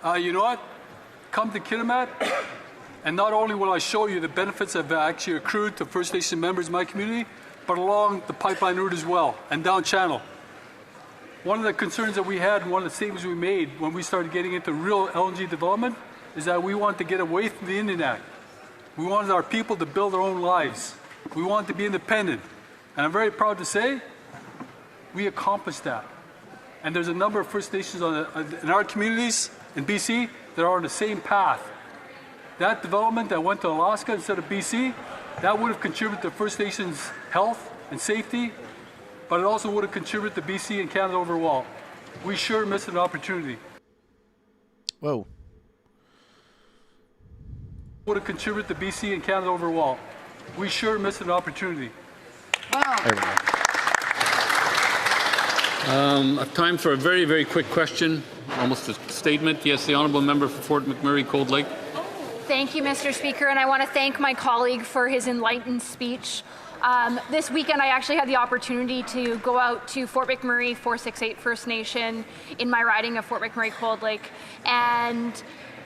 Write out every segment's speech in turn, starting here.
You know what? Come to Kitimat, and not only will I show you the benefits that have actually accrued to First Nation members in my community, but along the pipeline route as well, and down channel. One of the concerns that we had, and one of the statements we made when we started getting into real LNG development, is that we wanted to get away from the Indian Act. We wanted our people to build their own lives. We wanted to be independent. And I'm very proud to say, we accomplished that. And there's a number of First Nations in our communities in BC that are on the same path. That development that went to Alaska instead of BC, that would have contributed to First Nations health and safety, but it also would have contributed to BC and Canada overall. We sure missed an opportunity. Whoa. Would have contributed to BC and Canada overall. We sure missed an opportunity. Wow. Time for a very, very quick question, almost a statement. Yes, the Honourable Member for Fort McMurray, Cold Lake. Thank you, Mr. Speaker, and I want to thank my colleague for his enlightened speech. This weekend, I actually had the opportunity to go out to Fort McMurray 468 First Nation in my riding of Fort McMurray Cold Lake and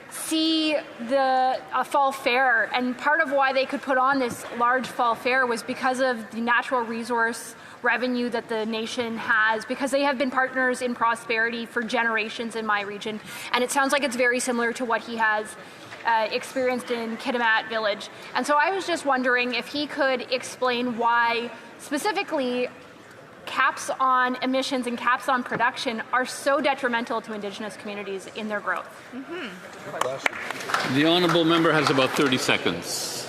see the fall fair. And part of why they could put on this large fall fair was because of the natural resource revenue that the nation has, because they have been partners in prosperity for generations in my region. And it sounds like it's very similar to what he has experienced in Kitimat Village. And so I was just wondering if he could explain why specifically caps on emissions and caps on production are so detrimental to Indigenous communities in their growth. The Honourable Member has about 30 seconds.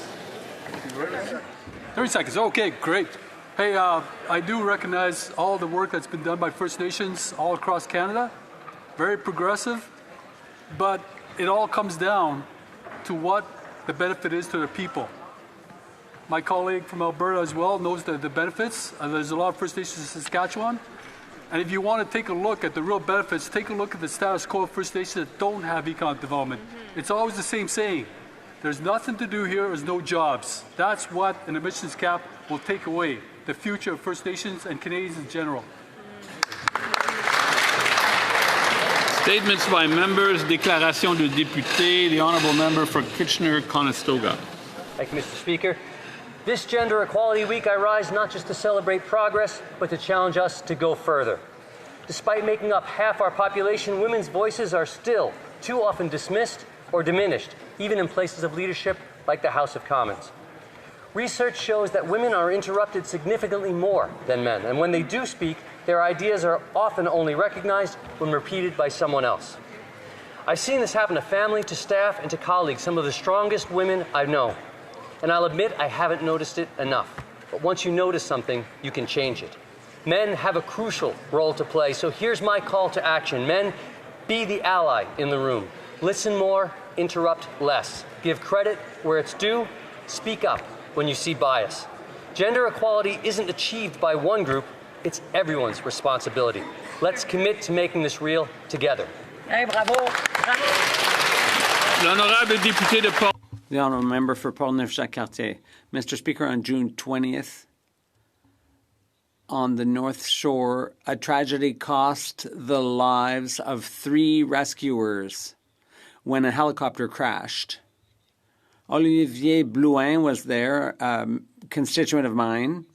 30 seconds, okay, great. Hey, I do recognize all the work that's been done by First Nations all across Canada. Very progressive, but it all comes down to what the benefit is to the people. My colleague from Alberta as well knows the benefits. There's a lot of First Nations in Saskatchewan. And if you want to take a look at the real benefits, take a look at the status quo of First Nations that don't have economic development. It's always the same saying. There's nothing to do here, there's no jobs. That's what an emissions cap will take away, the future of First Nations and Canadians in general. Statements by members, déclaration de député. The Honourable Member for Kitchener-Conestoga. Thank you, Mr. Speaker. This Gender Equality Week, I rise not just to celebrate progress, but to challenge us to go further. Despite making up half our population, women's voices are still too often dismissed or diminished, even in places of leadership like the House of Commons. Research shows that women are interrupted significantly more than men, and when they do speak, their ideas are often only recognized when repeated by someone else. I've seen this happen to family, to staff, and to colleagues, some of the strongest women I know. And I'll admit I haven't noticed it enough. But once you notice something, you can change it. Men have a crucial role to play, so here's my call to action. Men, be the ally in the room. Listen more, interrupt less. Give credit where it's due, speak up when you see bias. Gender equality isn't achieved by one group, it's everyone's responsibility. Let's commit to making this real together. Hey, bravo. Bravo. L'honorable député de Port. The Honourable Member for Portneuf-Jacques-Cartier. Mr. Speaker, on June 20th, on the North Shore, a tragedy cost the lives of 3 rescuers when a helicopter crashed. Olivier Blouin was there, a constituent of mine.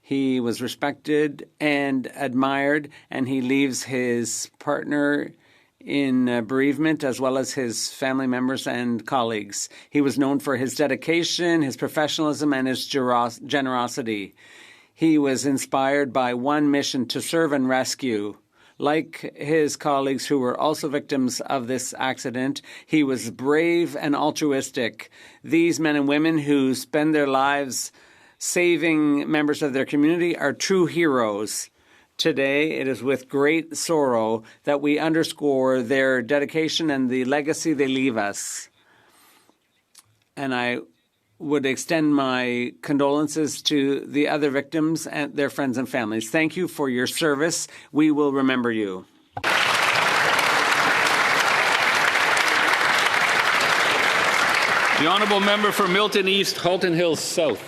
He was respected and admired, and he leaves his partner in bereavement, as well as his family members and colleagues. He was known for his dedication, his professionalism, and his generosity. He was inspired by one mission: to serve and rescue. Like his colleagues who were also victims of this accident, he was brave and altruistic. These men and women who spend their lives saving members of their community are true heroes. Today, it is with great sorrow that we underscore their dedication and the legacy they leave us. And I would extend my condolences to the other victims and their friends and families. Thank you for your service. We will remember you. The Honourable Member for Milton East, Halton Hills South.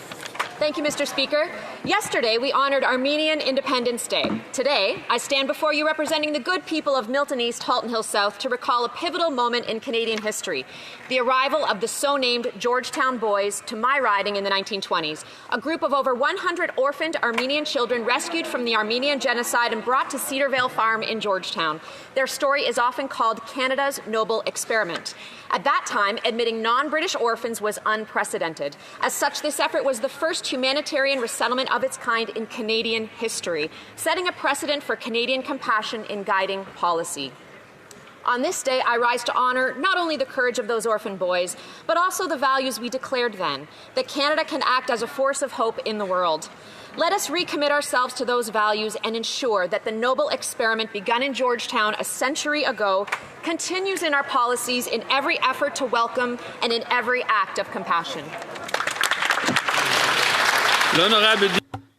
Thank you, Mr. Speaker. Yesterday, we honored Armenian Independence Day. Today, I stand before you representing the good people of Milton East, Halton Hill South to recall a pivotal moment in Canadian history, the arrival of the so-named Georgetown Boys to my riding in the 1920s, a group of over 100 orphaned Armenian children rescued from the Armenian genocide and brought to Cedar Vale Farm in Georgetown. Their story is often called Canada's Noble Experiment. At that time, admitting non-British orphans was unprecedented. As such, this effort was the first humanitarian resettlement of its kind in Canadian history, setting a precedent for Canadian compassion in guiding policy. On this day, I rise to honor not only the courage of those orphan boys, but also the values we declared then, that Canada can act as a force of hope in the world. Let us recommit ourselves to those values and ensure that the noble experiment begun in Georgetown a century ago continues in our policies in every effort to welcome and in every act of compassion.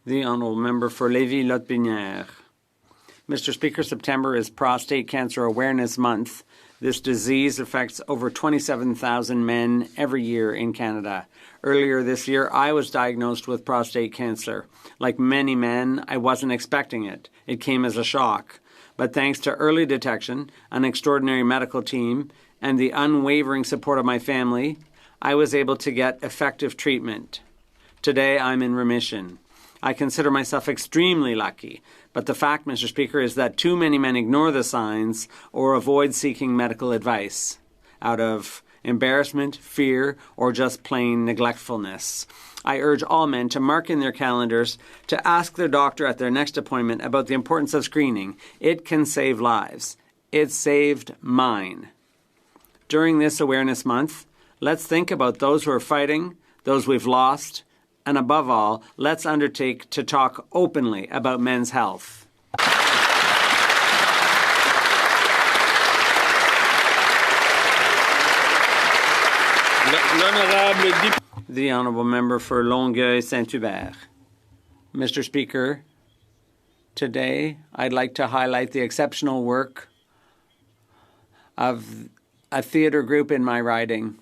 The Honourable Member for Lévis-Lotbinière. Mr. Speaker, September is Prostate Cancer Awareness Month. This disease affects over 27,000 men every year in Canada. Earlier this year, I was diagnosed with prostate cancer. Like many men, I wasn't expecting it. It came as a shock. But thanks to early detection, an extraordinary medical team, and the unwavering support of my family, I was able to get effective treatment. Today, I'm in remission. I consider myself extremely lucky. But the fact, Mr. Speaker, is that too many men ignore the signs or avoid seeking medical advice out of embarrassment, fear, or just plain neglectfulness. I urge all men to mark in their calendars to ask their doctor at their next appointment about the importance of screening. It can save lives. It saved mine. During this Awareness Month, let's think about those who are fighting, those we've lost, and above all, let's undertake to talk openly about men's health. The Honourable Member for Longueuil-Saint-Hubert. Mr. Speaker, today I'd like to highlight the exceptional work of a theatre group in my riding.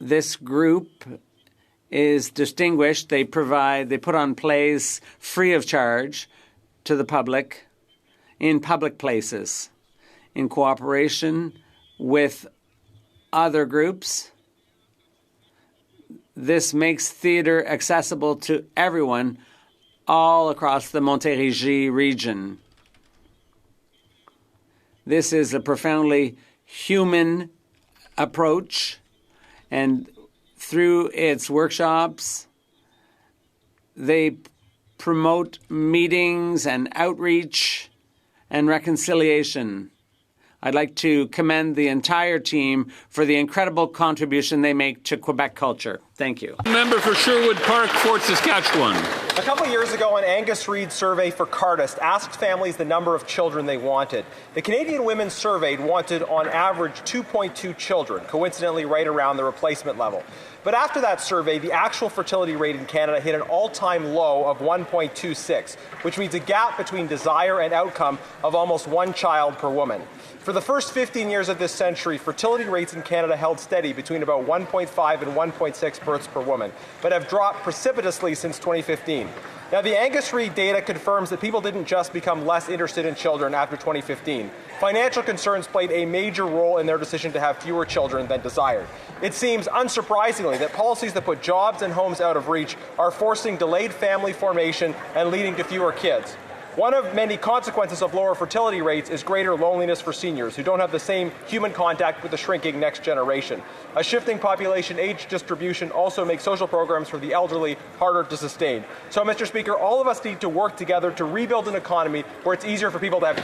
This group is distinguished. They put on plays free of charge to the public in public places in cooperation with other groups. This makes theatre accessible to everyone all across the Montérégie region. This is a profoundly human approach, and through its workshops, they promote meetings and outreach and reconciliation. I'd like to commend the entire team for the incredible contribution they make to Quebec culture. Thank you. Member for Sherwood Park, Fort Saskatchewan. A couple of years ago, an Angus Reid survey for Cardist asked families the number of children they wanted. The Canadian women surveyed wanted, on average, 2.2 children, coincidentally right around the replacement level. But after that survey, the actual fertility rate in Canada hit an all-time low of 1.26, which means a gap between desire and outcome of almost one child per woman. For the first 15 years of this century, fertility rates in Canada held steady between about 1.5 and 1.6 births per woman, but have dropped precipitously since 2015. Now, the Angus Reid data confirms that people didn't just become less interested in children after 2015. Financial concerns played a major role in their decision to have fewer children than desired. It seems, unsurprisingly, that policies that put jobs and homes out of reach are forcing delayed family formation and leading to fewer kids. One of many consequences of lower fertility rates is greater loneliness for seniors who don't have the same human contact with the shrinking next generation. A shifting population age distribution also makes social programs for the elderly harder to sustain. So, Mr. Speaker, all of us need to work together to rebuild an economy where it's easier for people to have...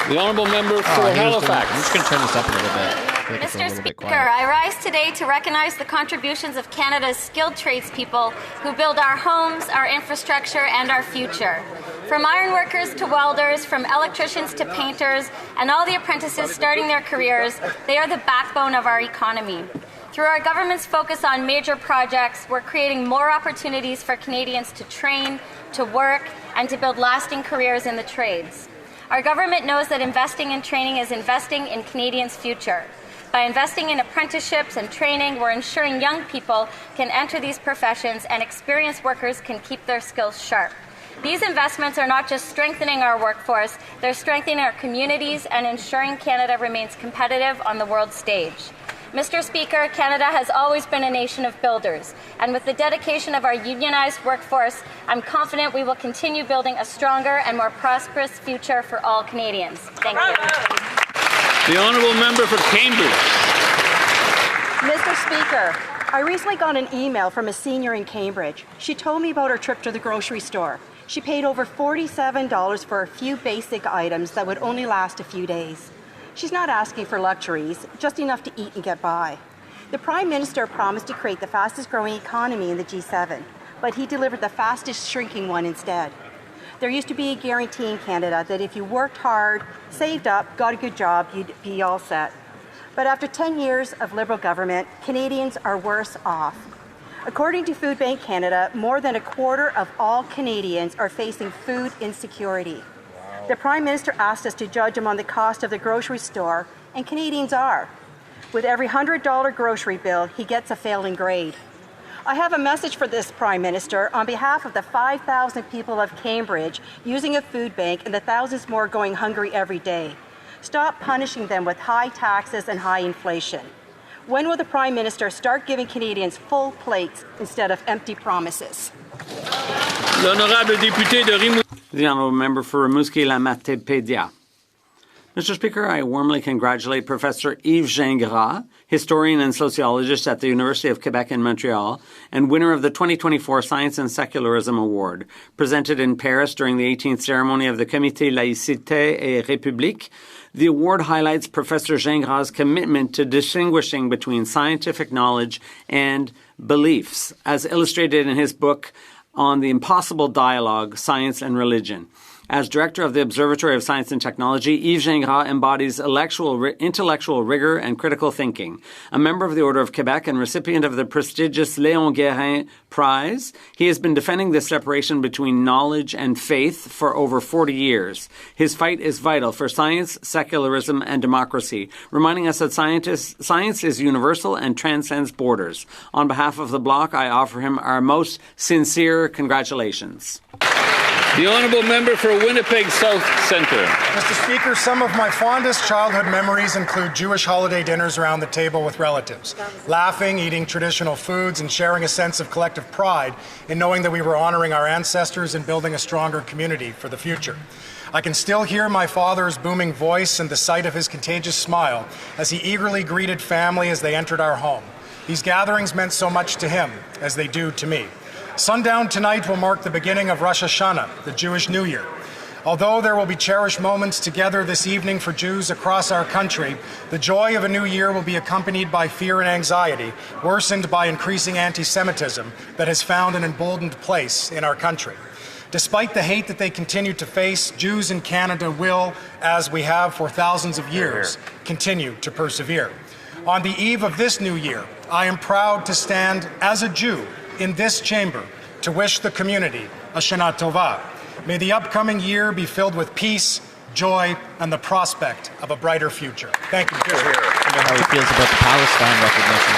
The Honourable Member for Halifax. I'm just going to turn this up a little bit. Mr. Speaker, I rise today to recognize the contributions of Canada's skilled tradespeople who build our homes, our infrastructure, and our future. From ironworkers to welders, from electricians to painters, and all the apprentices starting their careers, they are the backbone of our economy. Through our government's focus on major projects, we're creating more opportunities for Canadians to train, to work, and to build lasting careers in the trades. Our government knows that investing in training is investing in Canadians' future. By investing in apprenticeships and training, we're ensuring young people can enter these professions and experienced workers can keep their skills sharp. These investments are not just strengthening our workforce, they're strengthening our communities and ensuring Canada remains competitive on the world stage. Mr. Speaker, Canada has always been a nation of builders, and with the dedication of our unionized workforce, I'm confident we will continue building a stronger and more prosperous future for all Canadians. Thank you. The honourable member for Cambridge. Mr. Speaker, I recently got an email from a senior in Cambridge. She told me about her trip to the grocery store. She paid over $47 for a few basic items that would only last a few days. She's not asking for luxuries, just enough to eat and get by. The Prime Minister promised to create the fastest growing economy in the G7, but he delivered the fastest shrinking one instead. There used to be a guarantee in Canada that if you worked hard, saved up, got a good job, you'd be all set. But after 10 years of Liberal government, Canadians are worse off. According to Food Bank Canada, more than a quarter of all Canadians are facing food insecurity. The Prime Minister asked us to judge him on the cost of the grocery store, and Canadians are. With every $100 grocery bill, he gets a failing grade. I have a message for this Prime Minister on behalf of the 5,000 people of Cambridge using a food bank and the thousands more going hungry every day. Stop punishing them with high taxes and high inflation. When will the Prime Minister start giving Canadians full plates instead of empty promises? L'honorable député de Rimouski. The honourable member for Rimouski-Lamaté-Pédia. Mr. Speaker, I warmly congratulate Professor Yves Gingras, historian and sociologist at the University of Quebec in Montreal, and winner of the 2024 Science and Secularism Award, presented in Paris during the 18th ceremony of the Comité Laïcité et République. The award highlights Professor Gingras' commitment to distinguishing between scientific knowledge and beliefs, as illustrated in his book on the impossible dialogue, science and religion. As director of the Observatory of Science and Technology, Yves Gingras embodies intellectual rigor and critical thinking. A member of the Order of Quebec and recipient of the prestigious Léon Guérin Prize, he has been defending the separation between knowledge and faith for over 40 years. His fight is vital for science, secularism, and democracy, reminding us that science is universal and transcends borders. On behalf of the Bloc, I offer him our most sincere congratulations. The honourable member for Winnipeg South Centre. Mr. Speaker, some of my fondest childhood memories include Jewish holiday dinners around the table with relatives, laughing, eating traditional foods, and sharing a sense of collective pride in knowing that we were honouring our ancestors and building a stronger community for the future. I can still hear my father's booming voice and the sight of his contagious smile as he eagerly greeted family as they entered our home. These gatherings meant so much to him, as they do to me. Sundown tonight will mark the beginning of Rosh Hashanah, the Jewish New Year. Although there will be cherished moments together this evening for Jews across our country, the joy of a new year will be accompanied by fear and anxiety, worsened by increasing anti-Semitism that has found an emboldened place in our country. Despite the hate that they continue to face, Jews in Canada will, as we have for thousands of years, continue to persevere. On the eve of this new year, I am proud to stand as a Jew in this chamber to wish the community a Shana Tova. May the upcoming year be filled with peace, joy, and the prospect of a brighter future. Thank you. I wonder how he feels about the Palestine recognition.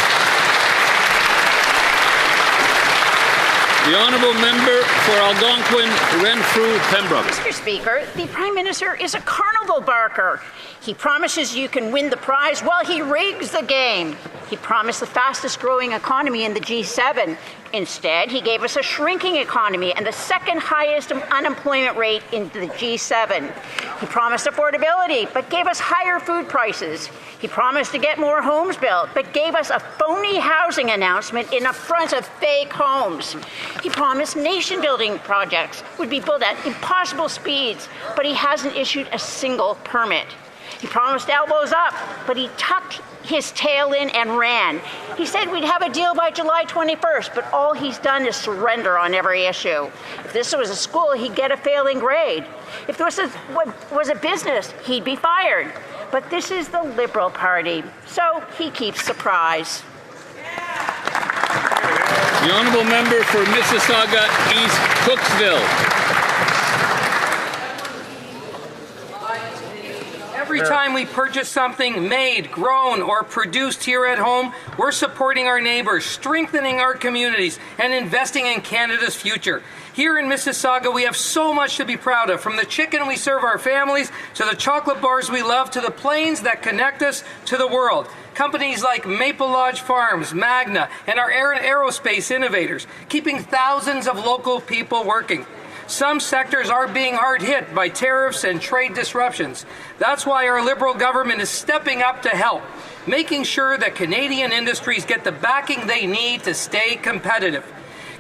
The honourable member for Algonquin, Renfrew, Pembroke. Mr. Speaker, the Prime Minister is a carnival barker. He promises you can win the prize while he rigs the game. He promised the fastest growing economy in the G7. Instead, he gave us a shrinking economy and the second highest unemployment rate in the G7. He promised affordability, but gave us higher food prices. He promised to get more homes built, but gave us a phony housing announcement in front of fake homes. He promised nation-building projects would be built at impossible speeds, but he hasn't issued a single permit. He promised elbows up, but he tucked his tail in and ran. He said we'd have a deal by July 21st, but all he's done is surrender on every issue. If this was a school, he'd get a failing grade. If this was a business, he'd be fired. But this is the Liberal Party, so he keeps surprise. The honourable member for Mississauga East Cooksville. Every time we purchase something made, grown, or produced here at home, we're supporting our neighbors, strengthening our communities, and investing in Canada's future. Here in Mississauga, we have so much to be proud of, from the chicken we serve our families, to the chocolate bars we love, to the planes that connect us to the world. Companies like Maple Lodge Farms, Magna, and our aerospace innovators, keeping thousands of local people working. Some sectors are being hard hit by tariffs and trade disruptions. That's why our Liberal government is stepping up to help, making sure that Canadian industries get the backing they need to stay competitive.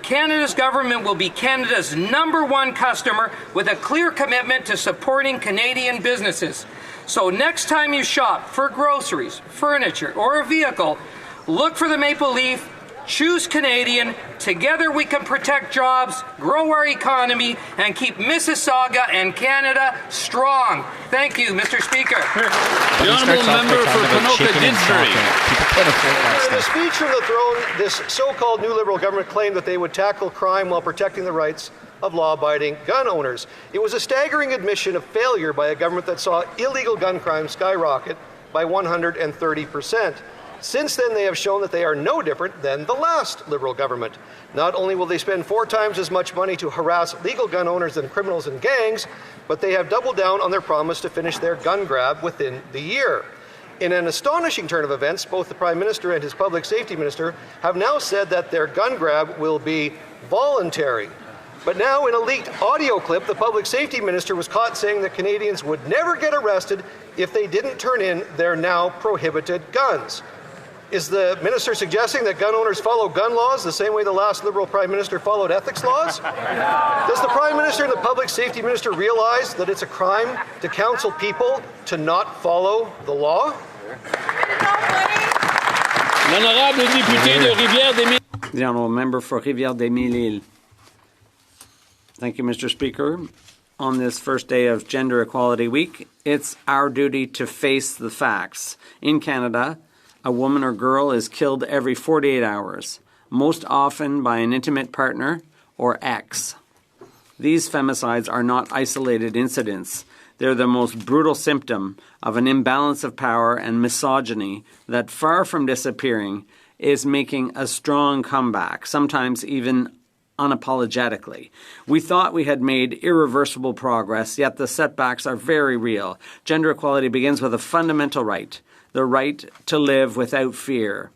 Canada's government will be Canada's #1 customer with a clear commitment to supporting Canadian businesses. So next time you shop for groceries, furniture, or a vehicle, look for the maple leaf, choose Canadian. Together we can protect jobs, grow our economy, and keep Mississauga and Canada strong. Thank you, Mr. Speaker. The honourable member for Ponoka-Didsbury. In a speech from the throne, this so-called new Liberal government claimed that they would tackle crime while protecting the rights of law-abiding gun owners. It was a staggering admission of failure by a government that saw illegal gun crime skyrocket by 130%. Since then, they have shown that they are no different than the last Liberal government. Not only will they spend 4 times as much money to harass legal gun owners than criminals and gangs, but they have doubled down on their promise to finish their gun grab within the year. In an astonishing turn of events, both the Prime Minister and his Public Safety Minister have now said that their gun grab will be voluntary. But now, in a leaked audio clip, the Public Safety Minister was caught saying that Canadians would never get arrested if they didn't turn in their now prohibited guns. Is the minister suggesting that gun owners follow gun laws the same way the last Liberal Prime Minister followed ethics laws? Does the Prime Minister and the Public Safety Minister realize that it's a crime to counsel people to not follow the law? L'honorable député de Rivière-des-Mille. The honourable member for Rivière-des-Mille. Thank you, Mr. Speaker. On this first day of Gender Equality Week, it's our duty to face the facts. In Canada, a woman or girl is killed every 48 hours, most often by an intimate partner or ex. These femicides are not isolated incidents. They're the most brutal symptom of an imbalance of power and misogyny that, far from disappearing, is making a strong comeback, sometimes even unapologetically. We thought we had made irreversible progress, yet the setbacks are very real. Gender equality begins with a fundamental right, the right to live without fear.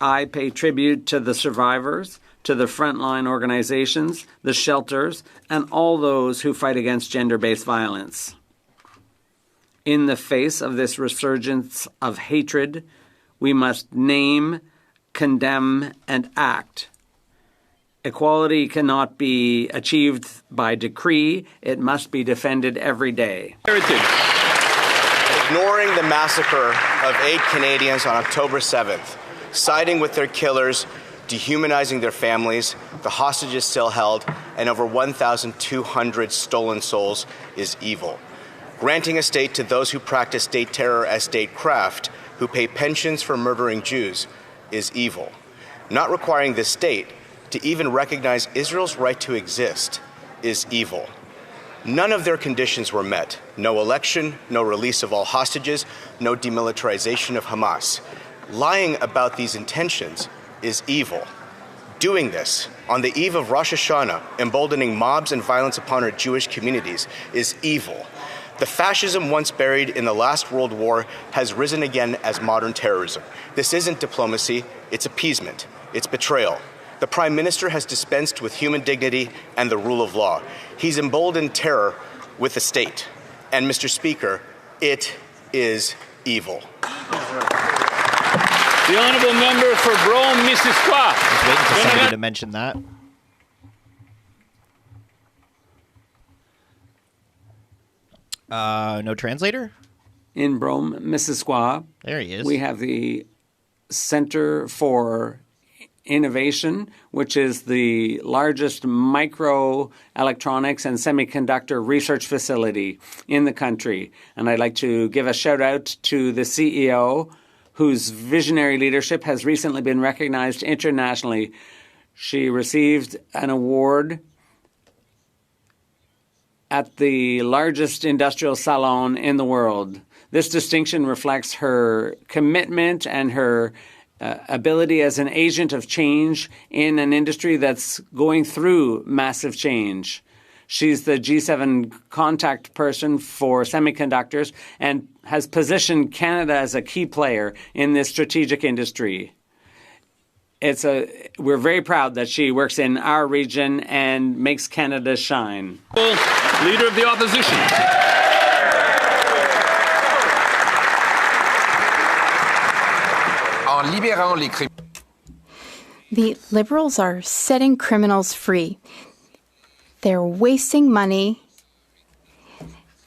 I pay tribute to the survivors, to the frontline organizations, the shelters, and all those who fight against gender-based violence. In the face of this resurgence of hatred, we must name, condemn, and act. Equality cannot be achieved by decree. It must be defended every day. Ignoring the massacre of 8 Canadians on October 7th, siding with their killers, dehumanizing their families, the hostages still held, and over 1,200 stolen souls is evil. Granting a state to those who practice state terror as statecraft, who pay pensions for murdering Jews, is evil. Not requiring the state to even recognize Israel's right to exist is evil. None of their conditions were met. No election, no release of all hostages, no demilitarization of Hamas. Lying about these intentions is evil. Doing this on the eve of Rosh Hashanah, emboldening mobs and violence upon our Jewish communities, is evil. The fascism once buried in the last World War has risen again as modern terrorism. This isn't diplomacy, it's appeasement, it's betrayal. The Prime Minister has dispensed with human dignity and the rule of law. He's emboldened terror with the state. And, Mr. Speaker, it is evil. The honourable member for Brome-Missisquoi. I was waiting for somebody to mention that. No translator? In Brome-Missisquoi, there he is. We have the Centre for Innovation, which is the largest microelectronics and semiconductor research facility in the country. And I'd like to give a shout out to the CEO, whose visionary leadership has recently been recognized internationally. She received an award at the largest industrial salon in the world, This distinction reflects her commitment and her ability as an agent of change in an industry that's going through massive change. She's the G7 contact person for semiconductors and has positioned Canada as a key player in this strategic industry. We're very proud that she works in our region and makes Canada shine. Leader of the Opposition. The Liberals are setting criminals free. They're wasting money.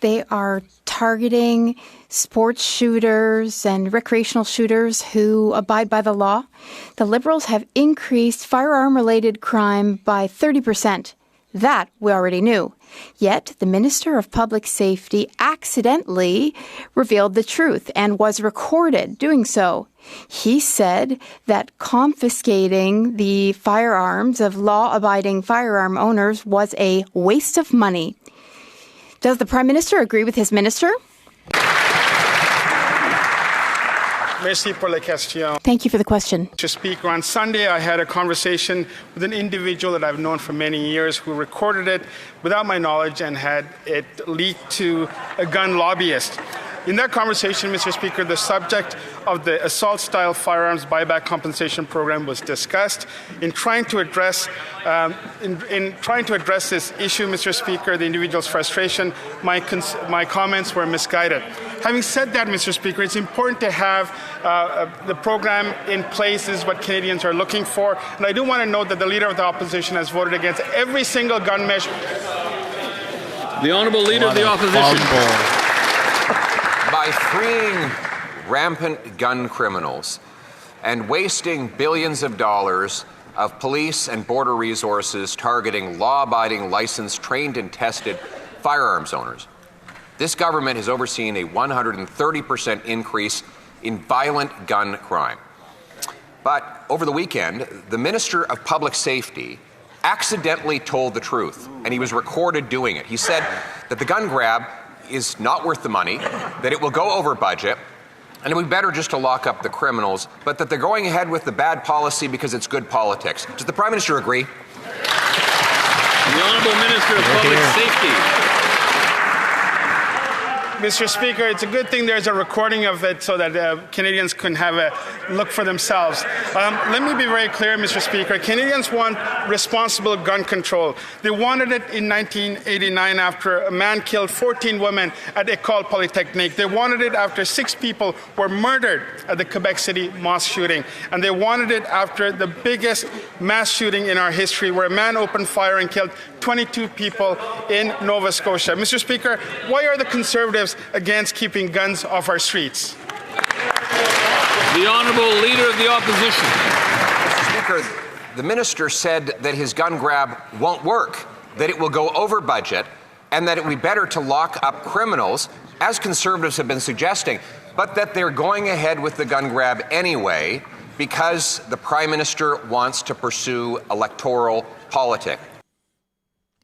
They are targeting sports shooters and recreational shooters who abide by the law. The Liberals have increased firearm-related crime by 30%. That we already knew. Yet the Minister of Public Safety accidentally revealed the truth and was recorded doing so. He said that confiscating the firearms of law-abiding firearm owners was a waste of money. Does the Prime Minister agree with his minister? Merci pour la question. Thank you for the question. Mr. Speaker, on Sunday I had a conversation with an individual that I've known for many years who recorded it without my knowledge and had it leaked to a gun lobbyist. In that conversation, Mr. Speaker, the subject of the assault-style firearms buyback compensation program was discussed. In trying to address this issue, Mr. Speaker, the individual's frustration, my comments were misguided. Having said that, Mr. Speaker, it's important to have the program in place. This is what Canadians are looking for. And I do want to note that the Leader of the Opposition has voted against every single gun measure. The Honourable Leader of the Opposition. By freeing rampant gun criminals and wasting billions of dollars of police and border resources targeting law-abiding, licensed, trained and tested firearms owners, this government has overseen a 130% increase in violent gun crime. But over the weekend, the Minister of Public Safety accidentally told the truth, and he was recorded doing it. He said that the gun grab is not worth the money, that it will go over budget, and it would be better just to lock up the criminals, but that they're going ahead with the bad policy because it's good politics. Does the Prime Minister agree? The Honourable Minister of Public Safety. Mr. Speaker, it's a good thing there's a recording of it so that Canadians can have a look for themselves. Let me be very clear, Mr. Speaker. Canadians want responsible gun control. They wanted it in 1989 after a man killed 14 women at École Polytechnique. They wanted it after 6 people were murdered at the Quebec City mosque shooting. And they wanted it after the biggest mass shooting in our history, where a man opened fire and killed 22 people in Nova Scotia. Mr. Speaker, why are the Conservatives against keeping guns off our streets? The Honourable Leader of the Opposition. Mr. Speaker, the Minister said that his gun grab won't work, that it will go over budget, and that it would be better to lock up criminals, as Conservatives have been suggesting, but that they're going ahead with the gun grab anyway because the Prime Minister wants to pursue electoral politics.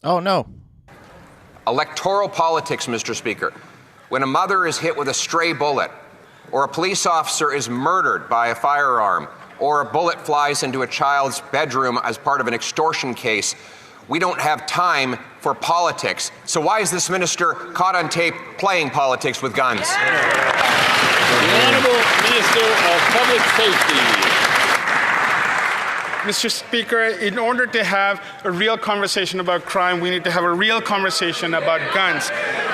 Oh, no. Electoral politics, Mr. Speaker. When a mother is hit with a stray bullet, or a police officer is murdered by a firearm, or a bullet flies into a child's bedroom as part of an extortion case, we don't have time for politics. So why is this minister caught on tape playing politics with guns? The Honourable Minister of Public Safety. Mr. Speaker, in order to have a real conversation about crime, we need to have a real conversation about guns.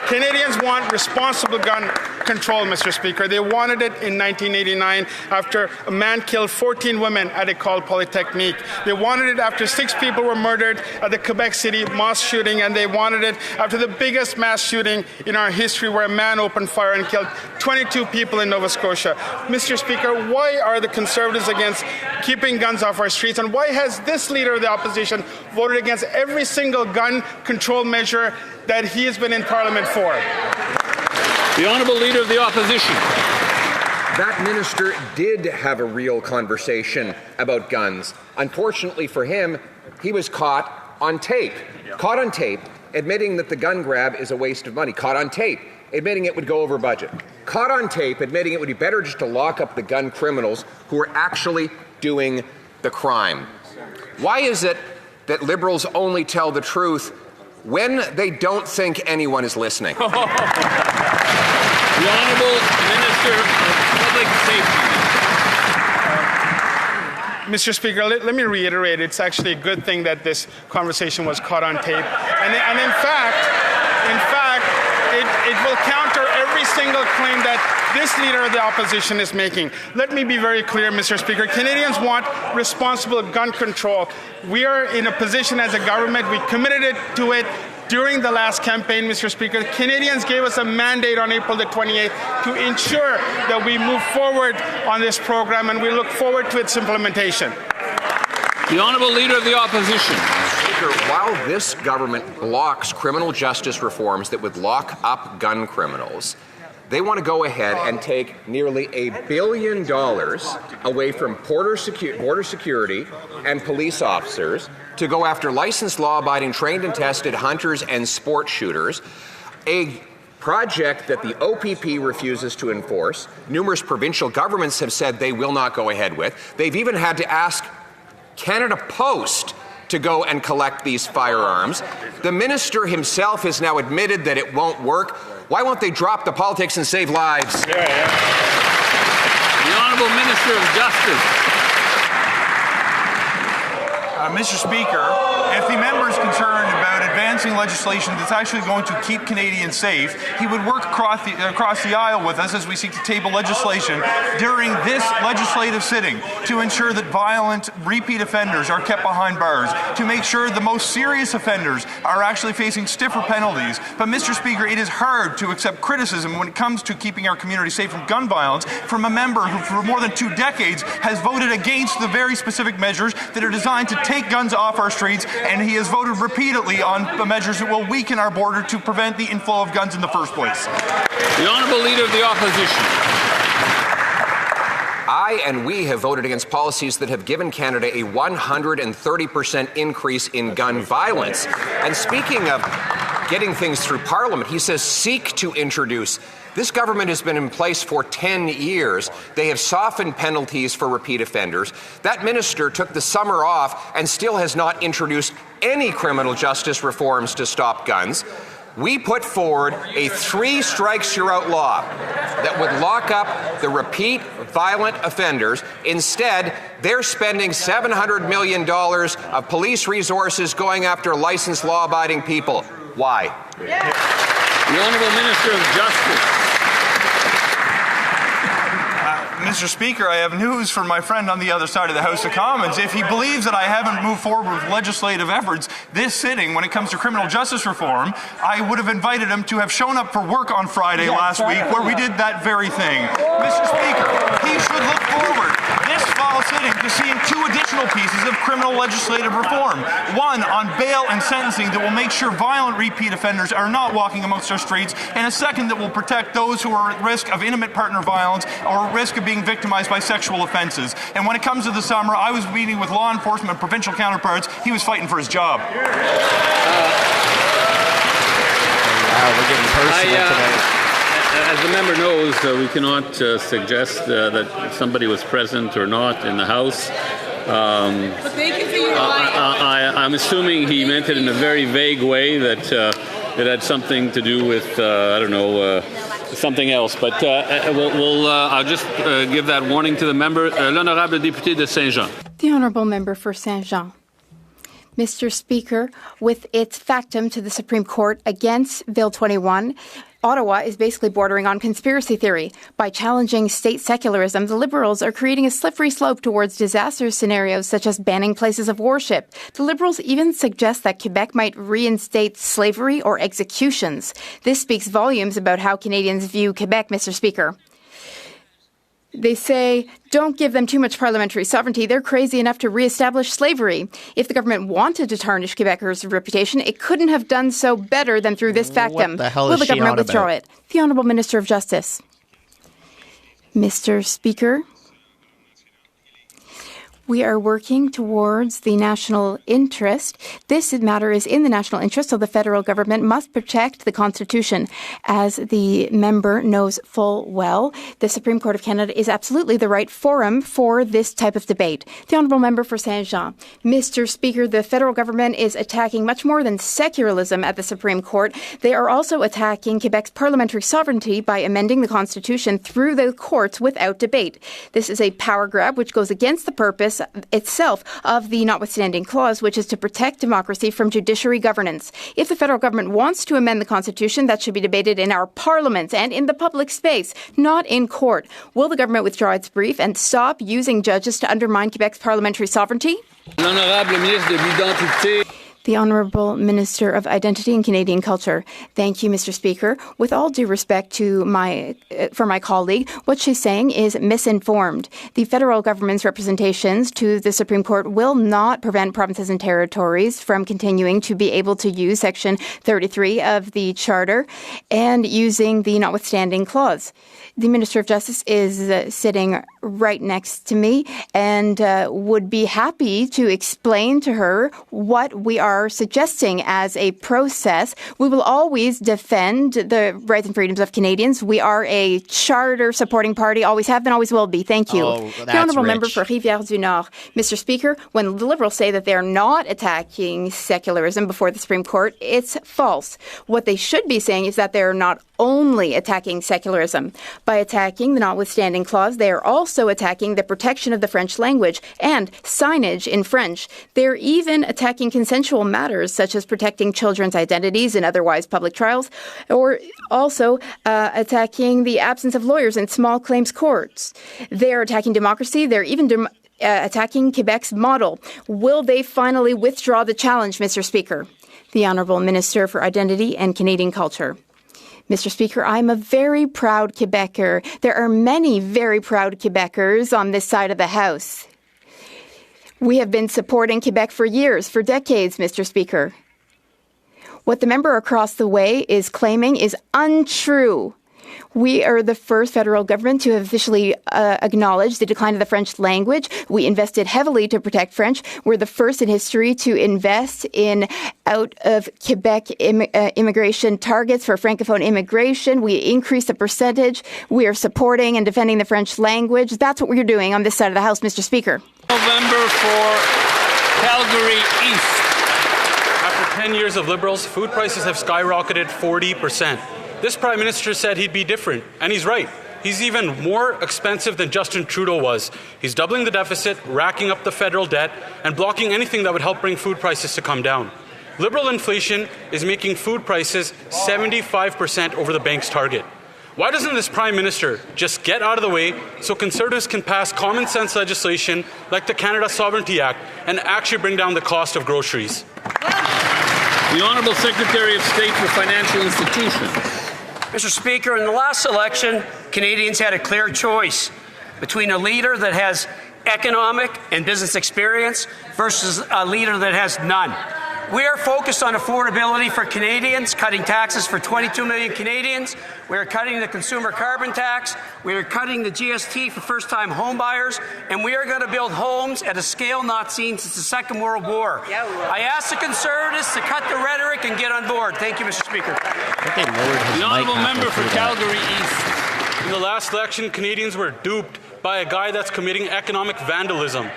Canadians want responsible gun control, Mr. Speaker. They wanted it in 1989 after a man killed 14 women at École Polytechnique. They wanted it after 6 people were murdered at the Quebec City mosque shooting, and they wanted it after the biggest mass shooting in our history, where a man opened fire and killed 22 people in Nova Scotia. Mr. Speaker, why are the Conservatives against keeping guns off our streets, and why has this Leader of the Opposition voted against every single gun control measure that he has been in Parliament for? The Honourable Leader of the Opposition. That minister did have a real conversation about guns. Unfortunately for him, he was caught on tape. Caught on tape, admitting that the gun grab is a waste of money. Caught on tape, admitting it would go over budget. caught on tape admitting it would be better just to lock up the gun criminals who are actually doing the crime. Why is it that Liberals only tell the truth when they don't think anyone is listening? The Honourable Minister of Public Safety. Mr. Speaker, let me reiterate, it's actually a good thing that this conversation was caught on tape. And in fact, it will counter every single claim that this leader of the opposition is making. Let me be very clear, Mr. Speaker. Canadians want responsible gun control. We are in a position as a government, we committed to it during the last campaign, Mr. Speaker. Canadians gave us a mandate on April the 28th to ensure that we move forward on this program, and we look forward to its implementation. The Honourable Leader of the Opposition. Speaker, while this government blocks criminal justice reforms that would lock up gun criminals, they want to go ahead and take nearly $1 billion away from border security and police officers to go after licensed, law-abiding, trained and tested hunters and sport shooters, a project that the OPP refuses to enforce. Numerous provincial governments have said they will not go ahead with. They've even had to ask Canada Post to go and collect these firearms. The minister himself has now admitted that it won't work. Why won't they drop the politics and save lives? The Honourable Minister of Justice. Mr. Speaker, if the member is concerned about advancing legislation that's actually going to keep Canadians safe, he would work across the aisle with us as we seek to table legislation during this legislative sitting to ensure that violent repeat offenders are kept behind bars, to make sure the most serious offenders are actually facing stiffer penalties. But, Mr. Speaker, it is hard to accept criticism when it comes to keeping our community safe from gun violence from a member who for more than 2 decades has voted against the very specific measures that are designed to take guns off our streets, and he has voted repeatedly on the measures that will weaken our border to prevent the inflow of guns in the first place. The Honourable Leader of the Opposition. I and we have voted against policies that have given Canada a 130% increase in gun violence. And speaking of getting things through Parliament, he says seek to introduce. This government has been in place for 10 years. They have softened penalties for repeat offenders. That minister took the summer off and still has not introduced any criminal justice reforms to stop guns. We put forward a 3 strikes you're out law that would lock up the repeat violent offenders. Instead, they're spending $700 million of police resources going after licensed law-abiding people. Why? The Honourable Minister of Justice. Mr. Speaker, I have news for my friend on the other side of the House of Commons. If he believes that I haven't moved forward with legislative efforts this sitting when it comes to criminal justice reform, I would have invited him to have shown up for work on Friday last week where we did that very thing. Mr. Speaker, he should look forward this fall sitting to seeing 2 additional pieces of criminal legislative reform. One on bail and sentencing that will make sure violent repeat offenders are not walking amongst our streets, and a second that will protect those who are at risk of intimate partner violence or at risk of being victimized by sexual offenses. And when it comes to the summer, I was meeting with law enforcement and provincial counterparts. He was fighting for his job. Wow, we're getting personal today. As the member knows, we cannot suggest that somebody was present or not in the House. But thank you for your I'm assuming he meant it in a very vague way, that it had something to do with, I don't know, something else. But I'll just give that warning to the member. L'honorable député de Saint-Jean. The Honourable Member for Saint-Jean. Mr. Speaker, with its factum to the Supreme Court against Bill 21, Ottawa is basically bordering on conspiracy theory. By challenging state secularism, the Liberals are creating a slippery slope towards disaster scenarios such as banning places of worship. The Liberals even suggest that Quebec might reinstate slavery or executions. This speaks volumes about how Canadians view Quebec, Mr. Speaker. They say, don't give them too much parliamentary sovereignty. They're crazy enough to reestablish slavery. If the government wanted to tarnish Quebecers' reputation, it couldn't have done so better than through this factum. What the hell Will is the she government on withdraw about? it? The Honourable Minister of Justice. Mr. Speaker, We are working towards the national interest. This matter is in the national interest, so the federal government must protect the Constitution. As the member knows full well, the Supreme Court of Canada is absolutely the right forum for this type of debate. The Honourable Member for Saint-Jean. Mr. Speaker, the federal government is attacking much more than secularism at the Supreme Court. They are also attacking Quebec's parliamentary sovereignty by amending the Constitution through the courts without debate. This is a power grab which goes against the purpose itself of the notwithstanding clause, which is to protect democracy from judiciary governance. If the federal government wants to amend the Constitution, that should be debated in our parliaments and in the public space, not in court. Will the government withdraw its brief and stop using judges to undermine Quebec's parliamentary sovereignty? L'honorable ministre de l'Identité. The Honourable Minister of Identity and Canadian Culture. Thank you, Mr. Speaker. With all due respect to my colleague, what she's saying is misinformed. The federal government's representations to the Supreme Court will not prevent provinces and territories from continuing to be able to use Section 33 of the Charter and using the notwithstanding clause. The Minister of Justice is sitting right next to me and would be happy to explain to her what we are suggesting as a process. We will always defend the rights and freedoms of Canadians. We are a charter supporting party, always have been, always will be. Thank you. Oh, the Honourable Member for Rivière-du-Nord. Mr. Speaker, when the Liberals say that they are not attacking secularism before the Supreme Court, it's false. What they should be saying is that they are not only attacking secularism. By attacking the notwithstanding clause, they are also attacking the protection of the French language and signage in French. They're even attacking consensual matters such as protecting children's identities in otherwise public trials, or also attacking the absence of lawyers in small claims courts. They're attacking democracy. They're even attacking Quebec's model. Will they finally withdraw the challenge, Mr. Speaker? The Honourable Minister for Identity and Canadian Culture. Mr. Speaker, I'm a very proud Quebecer. There are many very proud Quebecers on this side of the House. We have been supporting Quebec for years, for decades, Mr. Speaker. What the member across the way is claiming is untrue. We are the first federal government to officially acknowledge the decline of the French language. We invested heavily to protect French. We're the first in history to invest in out of Quebec immigration targets for Francophone immigration. We increased the percentage. We are supporting and defending the French language. That's what we're doing on this side of the House, Mr. Speaker. November for Calgary East. After 10 years of Liberals, food prices have skyrocketed 40%. This Prime Minister said he'd be different, and he's right. He's even more expensive than Justin Trudeau was. He's doubling the deficit, racking up the federal debt, and blocking anything that would help bring food prices to come down. Liberal inflation is making food prices 75% over the bank's target. Why doesn't this Prime Minister just get out of the way so Conservatives can pass common sense legislation like the Canada Sovereignty Act and actually bring down the cost of groceries? The Honourable Secretary of State for Financial Institutions. Mr. Speaker, in the last election, Canadians had a clear choice between a leader that has economic and business experience versus a leader that has none. We are focused on affordability for Canadians, cutting taxes for 22 million Canadians. We are cutting the consumer carbon tax. We are cutting the GST for first-time home buyers. And we are going to build homes at a scale not seen since the Second World War. I ask the Conservatives to cut the rhetoric and get on board. Thank you, Mr. Speaker. The Honourable Member for Calgary East. In the last election, Canadians were duped by a guy that's committing economic vandalism.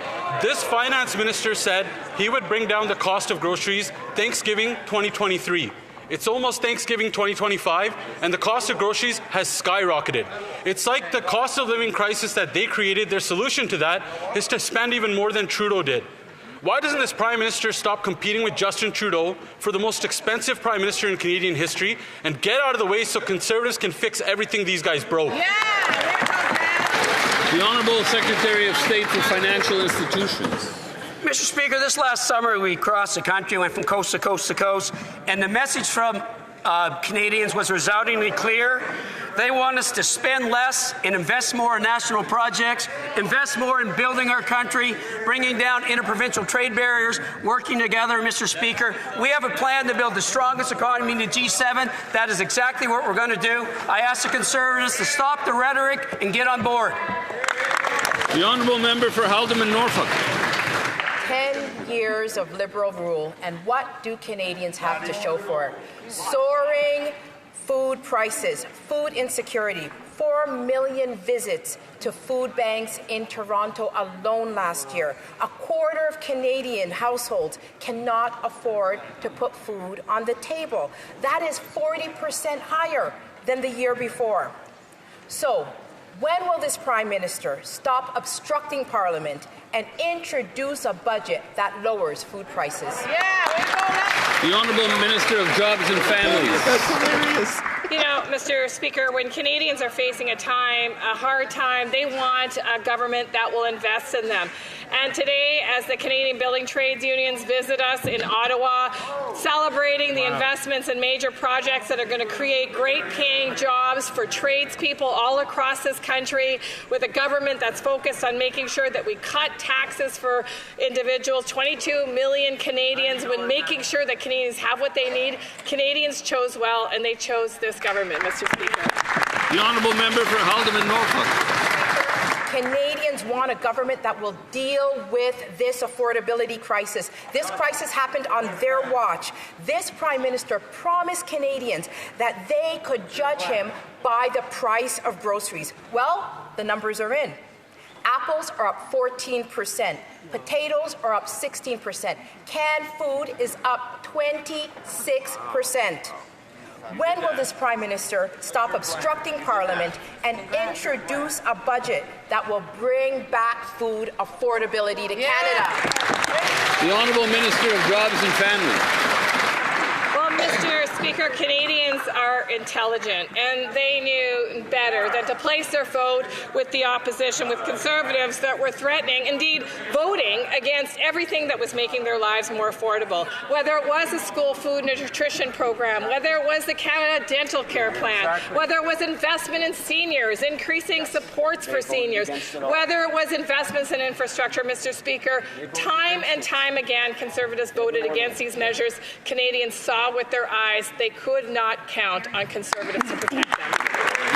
This finance minister said he would bring down the cost of groceries Thanksgiving 2023. It's almost Thanksgiving 2025, and the cost of groceries has skyrocketed. It's like the cost of living crisis that they created, their solution to that is to spend even more than Trudeau did. Why doesn't this Prime Minister stop competing with Justin Trudeau for the most expensive Prime Minister in Canadian history and get out of the way so Conservatives can fix everything these guys broke? The Honourable Secretary of State for Financial Institutions. Mr. Speaker, this last summer we crossed the country, went from coast to coast to coast, and the message from Canadians was resoundingly clear. They want us to spend less and invest more in national projects, invest more in building our country, bringing down interprovincial trade barriers, working together, Mr. Speaker. We have a plan to build the strongest economy in the G7. That is exactly what we're going to do. I ask the Conservatives to stop the rhetoric and get on board. The Honourable Member for Haldimand Norfolk. 10 years of Liberal rule, and what do Canadians have to show for it? Soaring food prices, food insecurity, 4 million visits to food banks in Toronto alone last year. A quarter of Canadian households cannot afford to put food on the table. That is 40% higher than the year before. So, when will this Prime Minister stop obstructing Parliament and introduce a budget that lowers food prices? The Honourable Minister of Jobs and Families. That's hilarious. You know, Mr. Speaker, when Canadians are facing a hard time, they want a government that will invest in them. And today, as the Canadian Building Trades Unions visit us in Ottawa, celebrating the investments in major projects that are going to create great paying jobs for tradespeople all across this country, with a government that's focused on making sure that we cut taxes for individuals, 22 million Canadians, when making sure that Canadians have what they need. Canadians chose well, and they chose this government, Mr. Speaker. The Honourable Member for Haldimand Norfolk. Canadians want a government that will deal with this affordability crisis. This crisis happened on their watch. This Prime Minister promised Canadians that they could judge him by the price of groceries. Well, the numbers are in. Apples are up 14%. Potatoes are up 16%. Canned food is up 26%. When will this Prime Minister stop obstructing Parliament and introduce a budget that will bring back food affordability to Canada? The Honourable Minister of Jobs and Families. Well, Mr. Speaker, Canadians are intelligent, and they knew better than to place their vote with the opposition, with Conservatives that were threatening, indeed voting against everything that was making their lives more affordable, whether it was a school food and nutrition program, whether it was the Canada Dental Care Plan, whether it was investment in seniors, increasing supports for seniors, whether it was investments in infrastructure. Mr. Speaker, time and time again, Conservatives voted against these measures. Canadians saw with their eyes they could not count on Conservatives to protect them.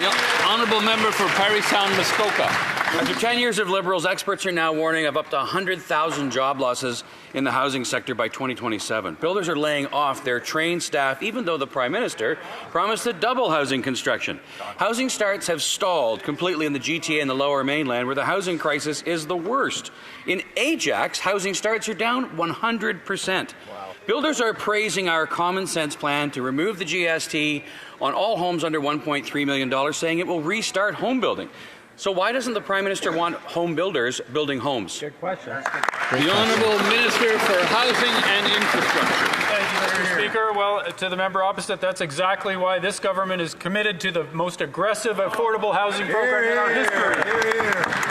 The Honourable Member for Parrytown Muskoka. After 10 years of Liberals, experts are now warning of up to 100,000 job losses in the housing sector by 2027. Builders are laying off their trained staff, even though the Prime Minister promised to double housing construction. Housing starts have stalled completely in the GTA and the Lower Mainland, where the housing crisis is the worst. In Ajax, housing starts are down 100%. Builders are praising our common sense plan to remove the GST on all homes under $1.3 million, saying it will restart home building. So why doesn't the Prime Minister want home builders building homes? Good question. The Honourable Minister for Housing and Infrastructure. Thank you, Mr. Speaker. Well, to the member opposite, that's exactly why this government is committed to the most aggressive affordable housing program in our history.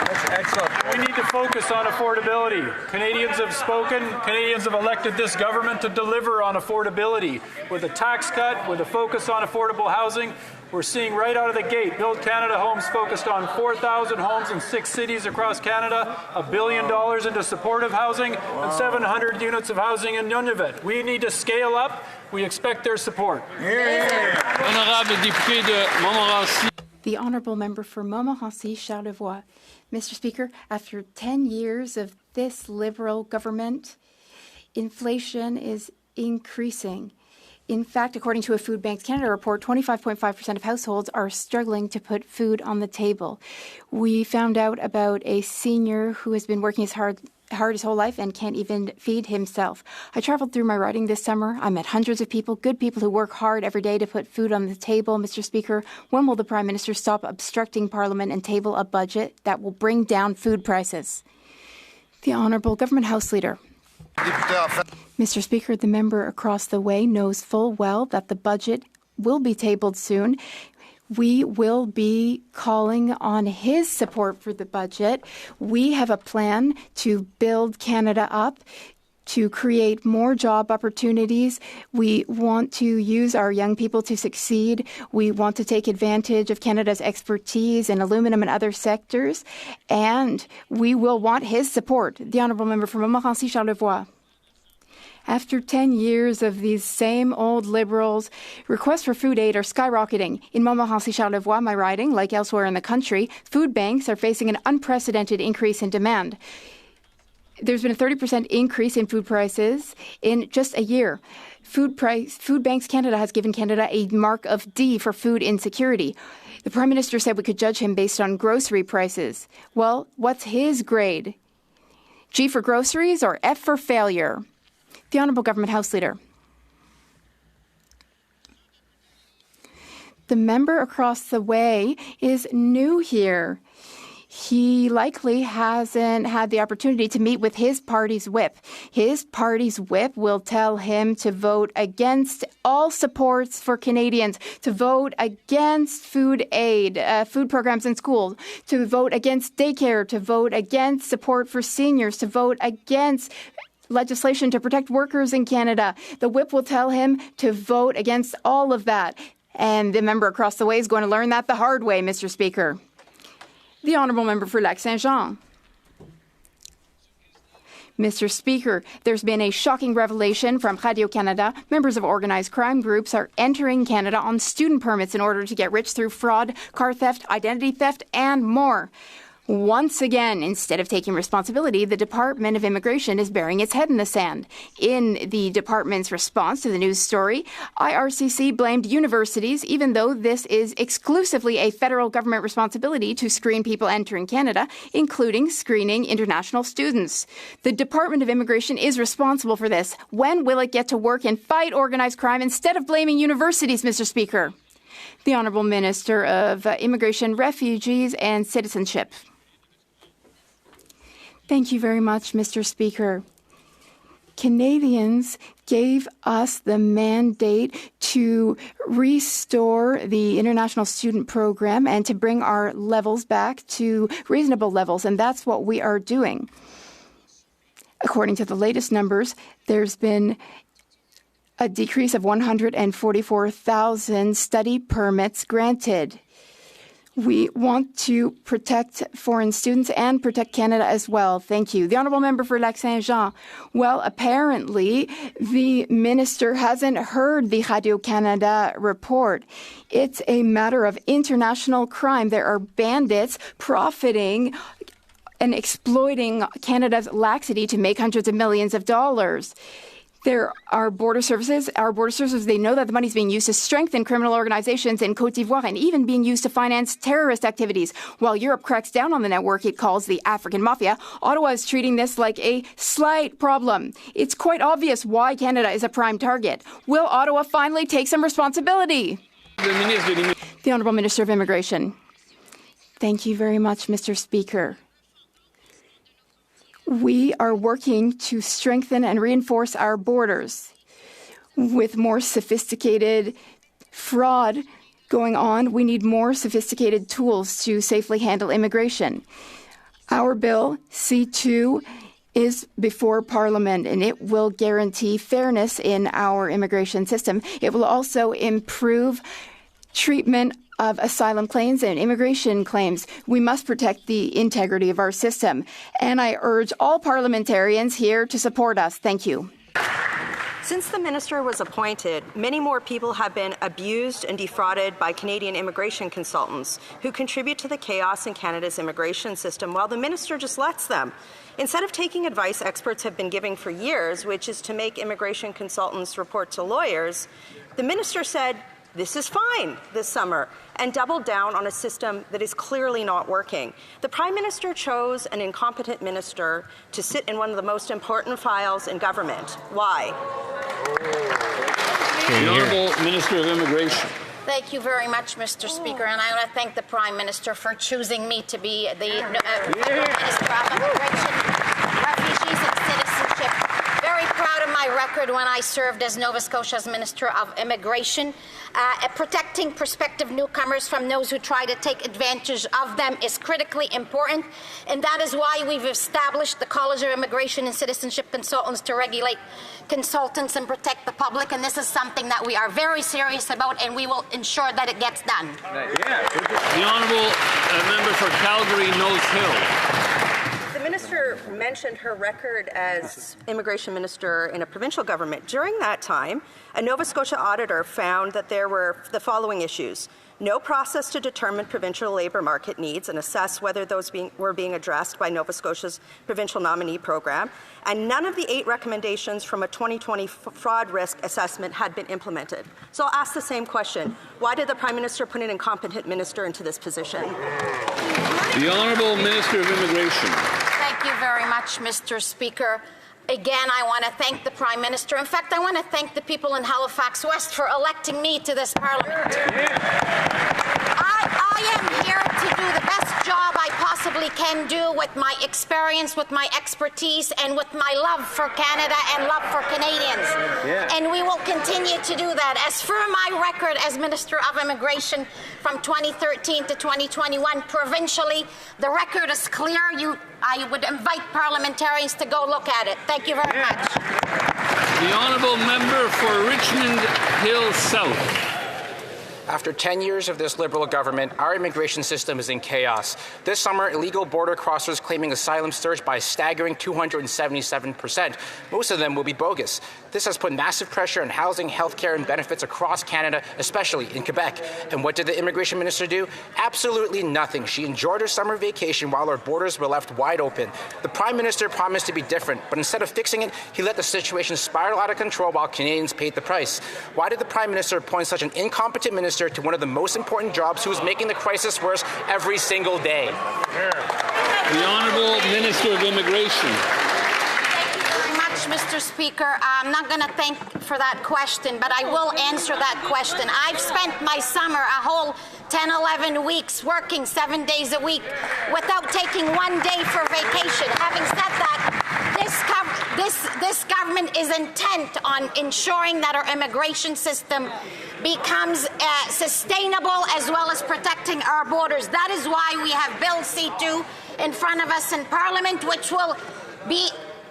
That's excellent. We need to focus on affordability. Canadians have spoken. Canadians have elected this government to deliver on affordability. With a tax cut, with a focus on affordable housing, we're seeing right out of the gate, Build Canada Homes focused on 4,000 homes in 6 cities across Canada, $1 billion into supportive housing, and 700 units of housing in Nunavut. We need to scale up. We expect their support. The Honourable Member for Montmorency, Charlevoix. Mr. Speaker, after 10 years of this Liberal government, inflation is increasing. In fact, according to a Food Banks Canada report, 25.5% of households are struggling to put food on the table. We found out about a senior who has been working hard his whole life and can't even feed himself. I traveled through my riding this summer. I met hundreds of people, good people who work hard every day to put food on the table. Mr. Speaker, when will the Prime Minister stop obstructing Parliament and table a budget that will bring down food prices? The Honourable Government House Leader. Mr. Speaker, the member across the way knows full well that the budget will be tabled soon. We will be calling on his support for the budget. We have a plan to build Canada up, to create more job opportunities. We want to use our young people to succeed. We want to take advantage of Canada's expertise in aluminum and other sectors. And we will want his support. The Honourable Member from Montmorency, Charlevoix. After 10 years of these same old Liberals, requests for food aid are skyrocketing. In Montmorency, Charlevoix, my riding, like elsewhere in the country, food banks are facing an unprecedented increase in demand. There's been a 30% increase in food prices in just a year. Food Banks Canada has given Canada a mark of D for food insecurity. The Prime Minister said we could judge him based on grocery prices. Well, what's his grade? G for groceries or F for failure? The Honourable Government House Leader. The member across the way is new here. He likely hasn't had the opportunity to meet with his party's whip. His party's whip will tell him to vote against all supports for Canadians, to vote against food aid, food programs in schools, to vote against daycare, to vote against support for seniors, to vote against legislation to protect workers in Canada. The whip will tell him to vote against all of that. And the member across the way is going to learn that the hard way, Mr. Speaker. The Honourable Member for Lac-Saint-Jean. Mr. Speaker, there's been a shocking revelation from Radio-Canada. Members of organized crime groups are entering Canada on student permits in order to get rich through fraud, car theft, identity theft, and more. Once again, instead of taking responsibility, the Department of Immigration is burying its head in the sand. In the department's response to the news story, IRCC blamed universities, even though this is exclusively a federal government responsibility to screen people entering Canada, including screening international students. The Department of Immigration is responsible for this. When will it get to work and fight organized crime instead of blaming universities, Mr. Speaker? The Honourable Minister of Immigration, Refugees and Citizenship. Thank you very much, Mr. Speaker. Canadians gave us the mandate to restore the international student program and to bring our levels back to reasonable levels, and that's what we are doing. According to the latest numbers, there's been a decrease of 144,000 study permits granted. We want to protect foreign students and protect Canada as well. Thank you. The Honourable Member for Lac-Saint-Jean. Well, apparently, the minister hasn't heard the Radio-Canada report. It's a matter of international crime. There are bandits profiting and exploiting Canada's laxity to make hundreds of millions of dollars. There are border services. Our border services, they know that the money is being used to strengthen criminal organizations in Côte d'Ivoire and even being used to finance terrorist activities. While Europe cracks down on the network it calls the African Mafia, Ottawa is treating this like a slight problem. It's quite obvious why Canada is a prime target. Will Ottawa finally take some responsibility? The Honourable Minister of Immigration. Thank you very much, Mr. Speaker. We are working to strengthen and reinforce our borders. With more sophisticated fraud going on, we need more sophisticated tools to safely handle immigration. Our bill, C2, is before Parliament, and it will guarantee fairness in our immigration system. It will also improve treatment of asylum claims and immigration claims. We must protect the integrity of our system. And I urge all parliamentarians here to support us. Thank you. Since the minister was appointed, many more people have been abused and defrauded by Canadian immigration consultants who contribute to the chaos in Canada's immigration system while the minister just lets them. Instead of taking advice experts have been giving for years, which is to make immigration consultants report to lawyers, the minister said, "This is fine," this summer, and doubled down on a system that is clearly not working. The Prime Minister chose an incompetent minister to sit in one of the most important files in government. Why? The Honourable Minister of Immigration. Thank you very much, Mr. Speaker, and I want to thank the Prime Minister for choosing me to be the Minister of Immigration, Refugees and Citizenship. Very proud of my record when I served as Nova Scotia's Minister of Immigration. Protecting prospective newcomers from those who try to take advantage of them is critically important, and that is why we've established the College of Immigration and Citizenship Consultants to regulate consultants and protect the public, and this is something that we are very serious about, and we will ensure that it gets done. The Honourable Member for Calgary Nose Hill. The minister Minister mentioned her record as immigration minister in a provincial government. During that time, a Nova Scotia auditor found that there were the following issues: no process to determine provincial labour market needs and assess whether those were being addressed by Nova Scotia's provincial nominee program, and none of the 8 recommendations from a 2020 fraud risk assessment had been implemented. So I'll ask the same question. Why did the Prime Minister put an incompetent minister into this position? The Honourable Minister of Immigration. Thank you very much, Mr. Speaker. Again, I want to thank the Prime Minister. In fact, I want to thank the people in Halifax West for electing me to this Parliament. I am here to do the best job I possibly can do with my experience, with my expertise, and with my love for Canada and love for Canadians. And we will continue to do that. As for my record as Minister of Immigration from 2013 to 2021, provincially, the record is clear. I would invite parliamentarians to go look at it. Thank you very much. The Honourable Member for Richmond Hill South. After 10 years of this Liberal government, our immigration system is in chaos. This summer, illegal border crossers claiming asylum surged by a staggering 277%. Most of them will be bogus. This has put massive pressure on housing, healthcare, and benefits across Canada, especially in Quebec. And what did the immigration minister do? Absolutely nothing. She enjoyed her summer vacation while our borders were left wide open. The Prime Minister promised to be different, but instead of fixing it, he let the situation spiral out of control while Canadians paid the price. Why did the Prime Minister appoint such an incompetent minister to one of the most important jobs who is making the crisis worse every single day? The Honourable Minister of Immigration. Thank you very much, Mr. Speaker. I'm not going to thank for that question, but I will answer that question. I've spent my summer, a whole 10, 11 weeks, working 7 days a week without taking one day for vacation. Having said that, this government is intent on ensuring that our immigration system becomes sustainable as well as protecting our borders. That is why we have Bill C2 in front of us in Parliament, which will be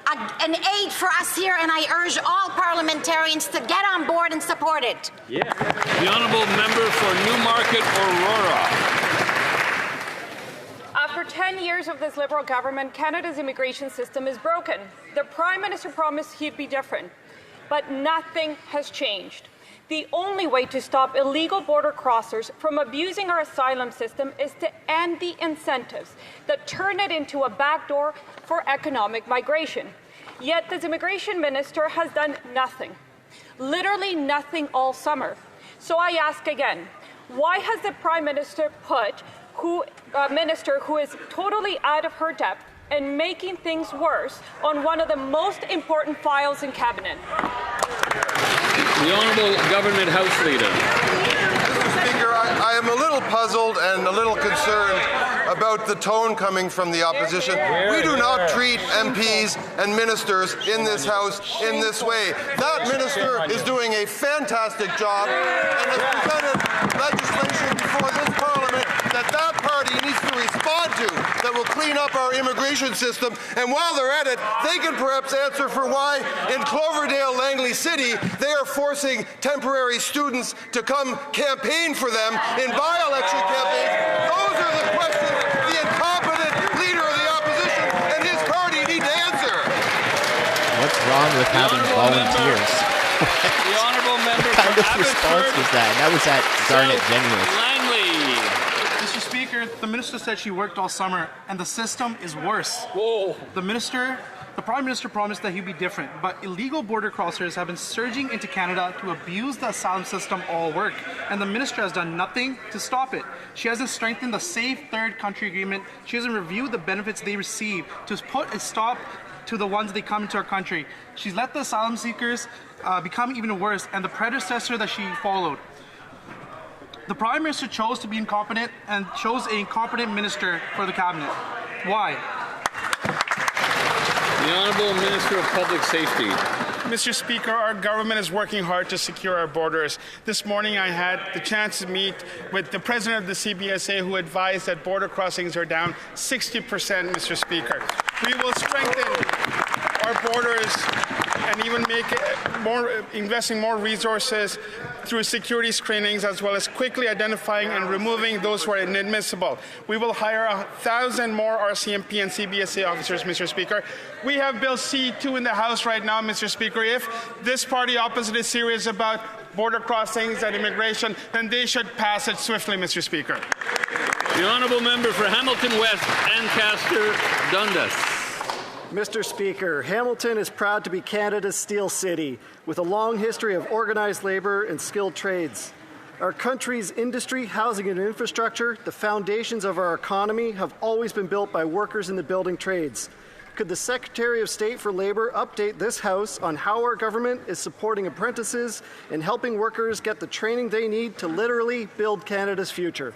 an aid for us here, and I urge all parliamentarians to get on board and support it. Yeah. The Honourable Member for Newmarket, Aurora. After 10 years of this Liberal government, Canada's immigration system is broken. The Prime Minister promised he'd be different, but nothing has changed. The only way to stop illegal border crossers from abusing our asylum system is to end the incentives that turn it into a backdoor for economic migration. Yet this immigration minister has done nothing, literally nothing all summer. So I ask again, why has the Prime Minister put a minister who is totally out of her depth and making things worse on one of the most important files in Cabinet? The Honourable Government House Leader. Mr. Speaker, I am a little puzzled and a little concerned about the tone coming from the opposition. We do not treat MPs and ministers in this House in this way. That minister is doing a fantastic job and has presented legislation before this Parliament that party needs to respond to that will clean up our immigration system. And while they're at it, they can perhaps answer for why in Cloverdale, Langley City, they are forcing temporary students to come campaign for them in by-election campaigns. Those are the questions the incompetent leader of the opposition and his party need to answer. What's wrong with having volunteers? The Honourable Member What kind of response was that? That was at Garnet Genuine. Mr. Speaker, the minister said she worked all summer, and the system is worse. Whoa. The Prime Minister promised that he'd be different, but illegal border crossers have been surging into Canada to abuse the asylum system all work, and the minister has done nothing to stop it. She hasn't strengthened the Safe Third Country Agreement. She hasn't reviewed the benefits they receive to put a stop to the ones they come into our country. She's let the asylum seekers become even worse, and the predecessor that she followed. The Prime Minister chose to be incompetent and chose an incompetent minister for the Cabinet. Why? The Honourable Minister of Public Safety. Mr. Speaker, our government is working hard to secure our borders. This morning I had the chance to meet with the president of the CBSA, who advised that border crossings are down 60%, Mr. Speaker. We will strengthen our our borders and even investing more resources through security screenings, as well as quickly identifying and removing those who are inadmissible. We will hire 1,000 more RCMP and CBSA officers, Mr. Speaker. We have Bill C-2 in the House right now, Mr. Speaker. If this party opposite is serious about border crossings and immigration, then they should pass it swiftly, Mr. Speaker. The honourable member for Hamilton West, Ancaster Dundas. Mr. Speaker, Hamilton is proud to be Canada's steel city, with a long history of organized labour and skilled trades. Our country's industry, housing and infrastructure, the foundations of our economy, have always been built by workers in the building trades. Could the Secretary of State for Labour update this House on how our government is supporting apprentices and helping workers get the training they need to literally build Canada's future?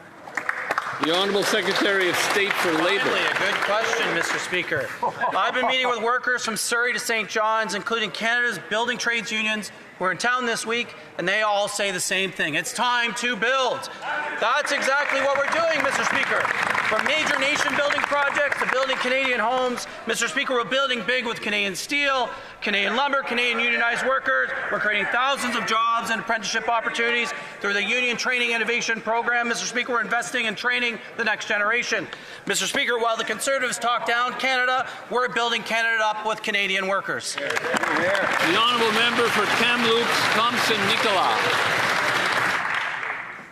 The Honourable Secretary of State for Labour. Finally, a good question, Mr. Speaker. I've been meeting with workers from Surrey to St. John's, including Canada's building trades unions, who are in town this week, and they all say the same thing. It's time to build. That's exactly what we're doing, Mr. Speaker. From major nation-building projects to building Canadian homes, Mr. Speaker, we're building big with Canadian steel, Canadian lumber, Canadian unionized workers. We're creating thousands of jobs and apprenticeship opportunities through the Union Training Innovation Program. Mr. Speaker, we're investing in training the next generation. Mr. Speaker, while the Conservatives talk down Canada, we're building Canada up with Canadian workers. The honourable member for Kamloops, Thompson-Nicola.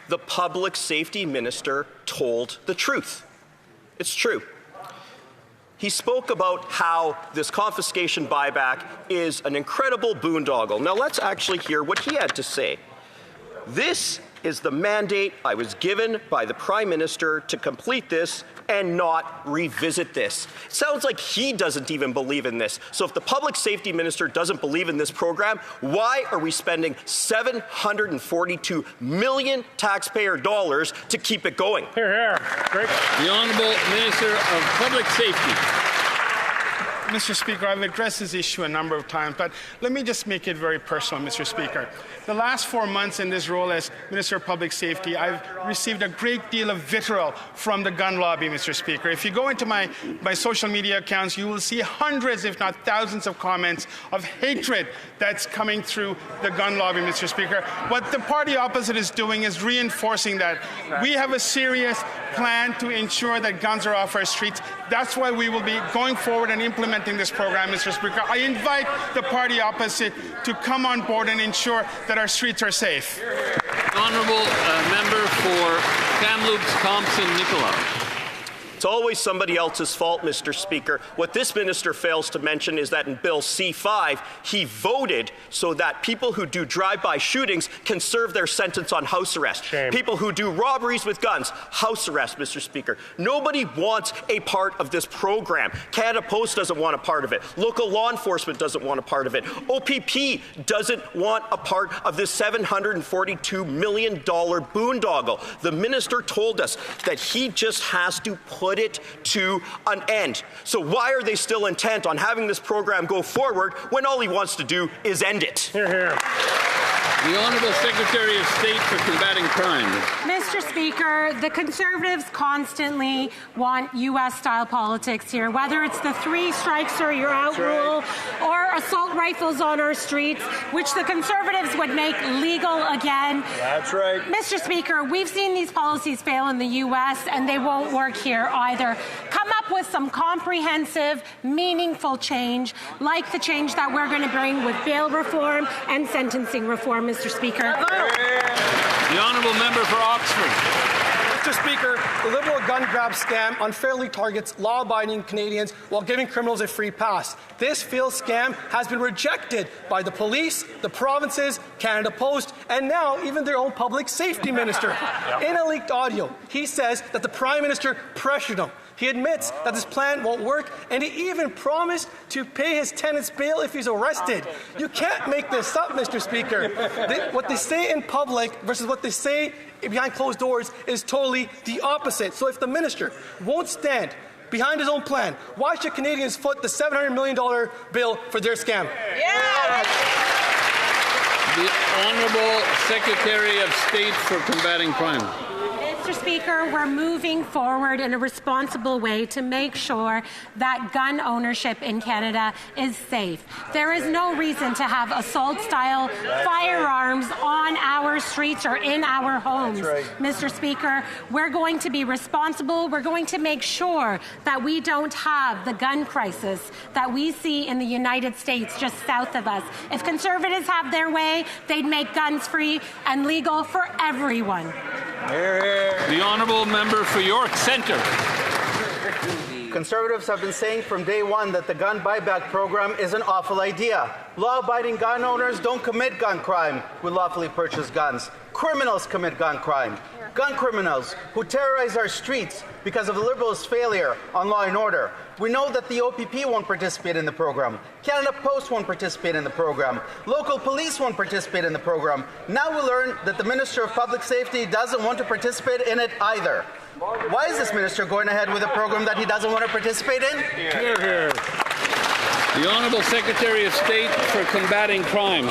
The public safety minister told the truth. It's true. He spoke about how this confiscation buyback is an incredible boondoggle. Now let's actually hear what he had to say. This is the mandate I was given by the Prime Minister to complete this and not revisit this. It sounds like he doesn't even believe in this. So if the public safety minister doesn't believe in this program, why are we spending $742 million taxpayer dollars to keep it going? Hear, hear. Great. The Honourable Minister of Public Safety. Mr. Speaker, I've addressed this issue a number of times, but let me just make it very personal, Mr. Speaker. The last 4 months in this role as Minister of Public Safety, I've received a great deal of vitriol from the gun lobby, Mr. Speaker. If you go into my social media accounts, you will see hundreds, if not thousands, of comments of hatred that's coming through the gun lobby, Mr. Speaker. What the party opposite is doing is reinforcing that. We have a serious plan to ensure that guns are off our streets. That's why we will be going forward and implementing this program, Mr. Speaker. I invite the party opposite to come on board and ensure that our streets are safe. Honourable member for Kamloops, Thompson-Nicola. It's always somebody else's fault, Mr. Speaker. What this minister fails to mention is that in Bill C-5, he voted so that people who do drive-by shootings can serve their sentence on house arrest. Shame. People who do robberies with guns, house arrest, Mr. Speaker. Nobody wants a part of this program. Canada Post doesn't want a part of it. Local law enforcement doesn't want a part of it. OPP doesn't want a part of this $742 million boondoggle. The minister told us that he just has to put it to an end. So why are they still intent on having this program go forward when all he wants to do is end it? Hear, hear. The Honourable Secretary of State for Combating Crime. Mr. Speaker, the Conservatives constantly want U.S.-style politics here, whether it's the 3 strikes or you're out rule or assault rifles on our streets, which the Conservatives would make legal again. That's right. Mr. Speaker, we've seen these policies fail in the U.S. and they won't work here either. Come up with some comprehensive, meaningful change, like the change that we're going to bring with bail reform and sentencing reform, Mr. Speaker. The Honourable Member for Oxford. Mr. Speaker, the Liberal gun grab scam unfairly targets law-abiding Canadians while giving criminals a free pass. This failed scam has been rejected by the police, the provinces, Canada Post, and now even their own public safety minister. In a leaked audio, he says that the Prime Minister pressured him. He admits that this plan won't work, and he even promised to pay his tenant's bail if he's arrested. You can't make this up, Mr. Speaker. What they say in public versus what they say behind closed doors is totally the opposite. So if the minister won't stand behind his own plan, why should Canadians foot the $700 million bill for their scam? Yeah. The Honourable Secretary of State for Combating Crime. Mr. Speaker, we're moving forward in a responsible way to make sure that gun ownership in Canada is safe. There is no reason to have assault-style firearms on our streets or in our homes. Right. Mr. Speaker, we're going to be responsible. We're going to make sure that we don't have the gun crisis that we see in the United States just south of us. If Conservatives have their way, they'd make guns free and legal for everyone. The honourable member for York Centre. Conservatives have been saying from day one that the gun buyback program is an awful idea. Law-abiding gun owners don't commit gun crime with lawfully purchased guns. Criminals commit gun crime. Gun criminals who terrorize our streets because of the Liberals' failure on law and order. We know that the OPP won't participate in the program. Canada Post won't participate in the program. Local police won't participate in the program. Now we learn that the Minister of Public Safety doesn't want to participate in it either. Why is this minister going ahead with a program that he doesn't want to participate in? Hear, hear. The Honourable Secretary of State for Combating Crime.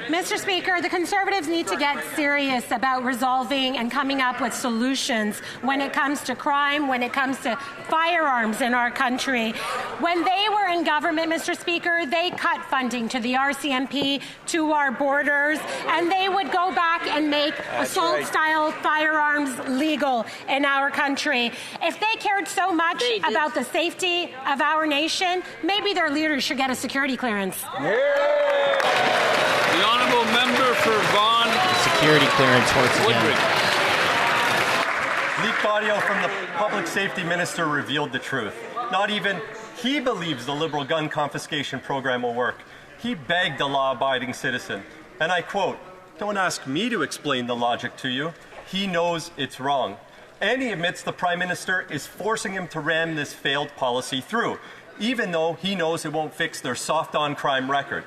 Mr. Speaker, the Conservatives need to get serious about resolving and coming up with solutions when it comes to crime, when it comes to firearms in our country. When they were in government, Mr. Speaker, they cut funding to the RCMP, to our borders, and they would go back and make assault-style firearms legal in our country. If they cared so much about the safety of our nation, maybe their leaders should get a security clearance. The honourable member for Vaughan. Security clearance once again. Leaked audio from the public safety minister revealed the truth. Not even he believes the Liberal gun confiscation program will work. He begged a law-abiding citizen, and I quote, "Don't ask me to explain the logic to you. He knows it's wrong." And he admits the Prime Minister is forcing him to ram this failed policy through, even though he knows it won't fix their soft-on-crime record.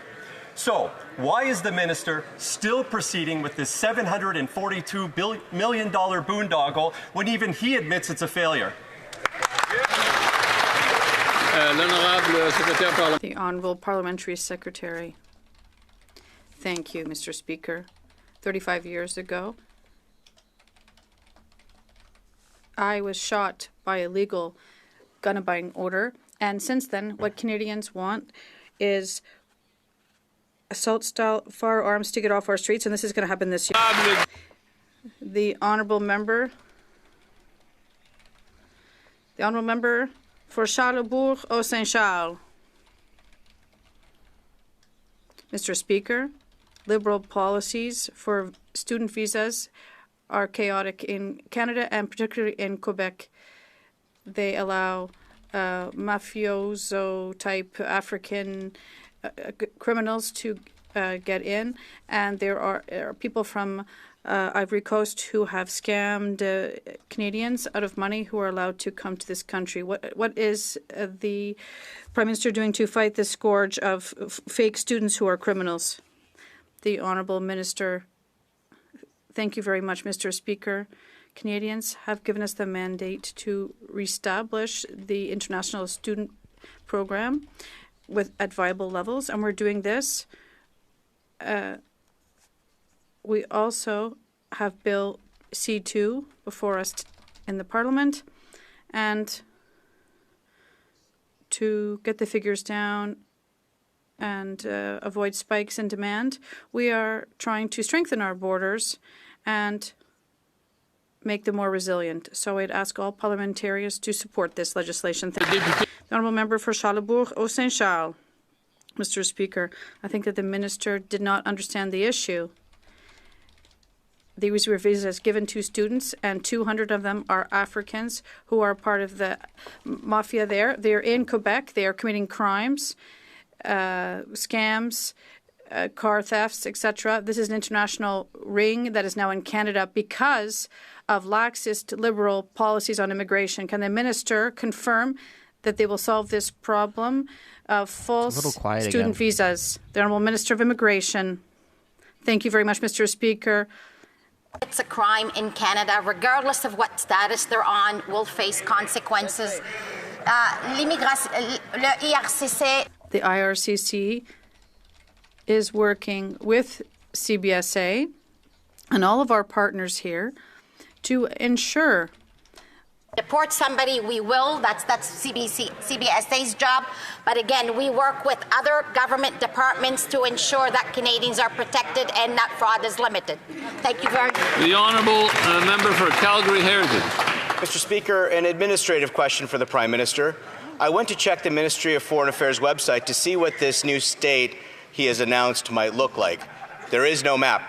So, why is the minister still proceeding with this $742 million boondoggle when even he admits it's a failure? The Honourable Parliamentary Secretary. Thank you, Mr. Speaker. 35 years ago, I was shot by a legal gun-buying order, and since then, what Canadians want is assault-style firearms to get off our streets, and this is going to happen this year. The honourable member for Charlesbourg-Saint-Charles. Mr. Speaker, Liberal policies for student visas are chaotic in Canada and particularly in Quebec. They allow mafioso-type African criminals to get in, and there are people from Ivory Coast who have scammed Canadians out of money who are allowed to come to this country. What is the Prime Minister doing to fight this scourge of fake students who are criminals? The Honourable Minister. Thank you very much, Mr. Speaker. Canadians have given us the mandate to reestablish the international student program at viable levels, and we're doing this. We also have Bill C2 before us in the Parliament, and to get the figures down and avoid spikes in demand, we are trying to strengthen our borders and make them more resilient. So I'd ask all parliamentarians to support this legislation. Thank you. The Honourable Member for Charlesbourg-Saint-Charles. Mr. Speaker, I think that the Minister did not understand the issue. These were visas given to students, and 200 of them are Africans who are part of the mafia there. They're in Quebec. They are committing crimes, scams, car thefts, etc. This is an international ring that is now in Canada because of laxist Liberal policies on immigration. Can the Minister confirm that they will solve this problem of false student visas? The Honourable Minister of Immigration. Thank you very much, Mr. Speaker. It's a crime in Canada, regardless of what status they're on, will face consequences. The IRCC is working with CBSA and all of our partners here to ensure. Deport somebody, we will. That's CBSA's job. But again, we work with other government departments to ensure that Canadians are protected and that fraud is limited. Thank you very much. The honourable member for Calgary Heritage. Mr. Speaker, an administrative question for the Prime Minister. I went to check the Ministry of Foreign Affairs website to see what this new state he has announced might look like. There is no map.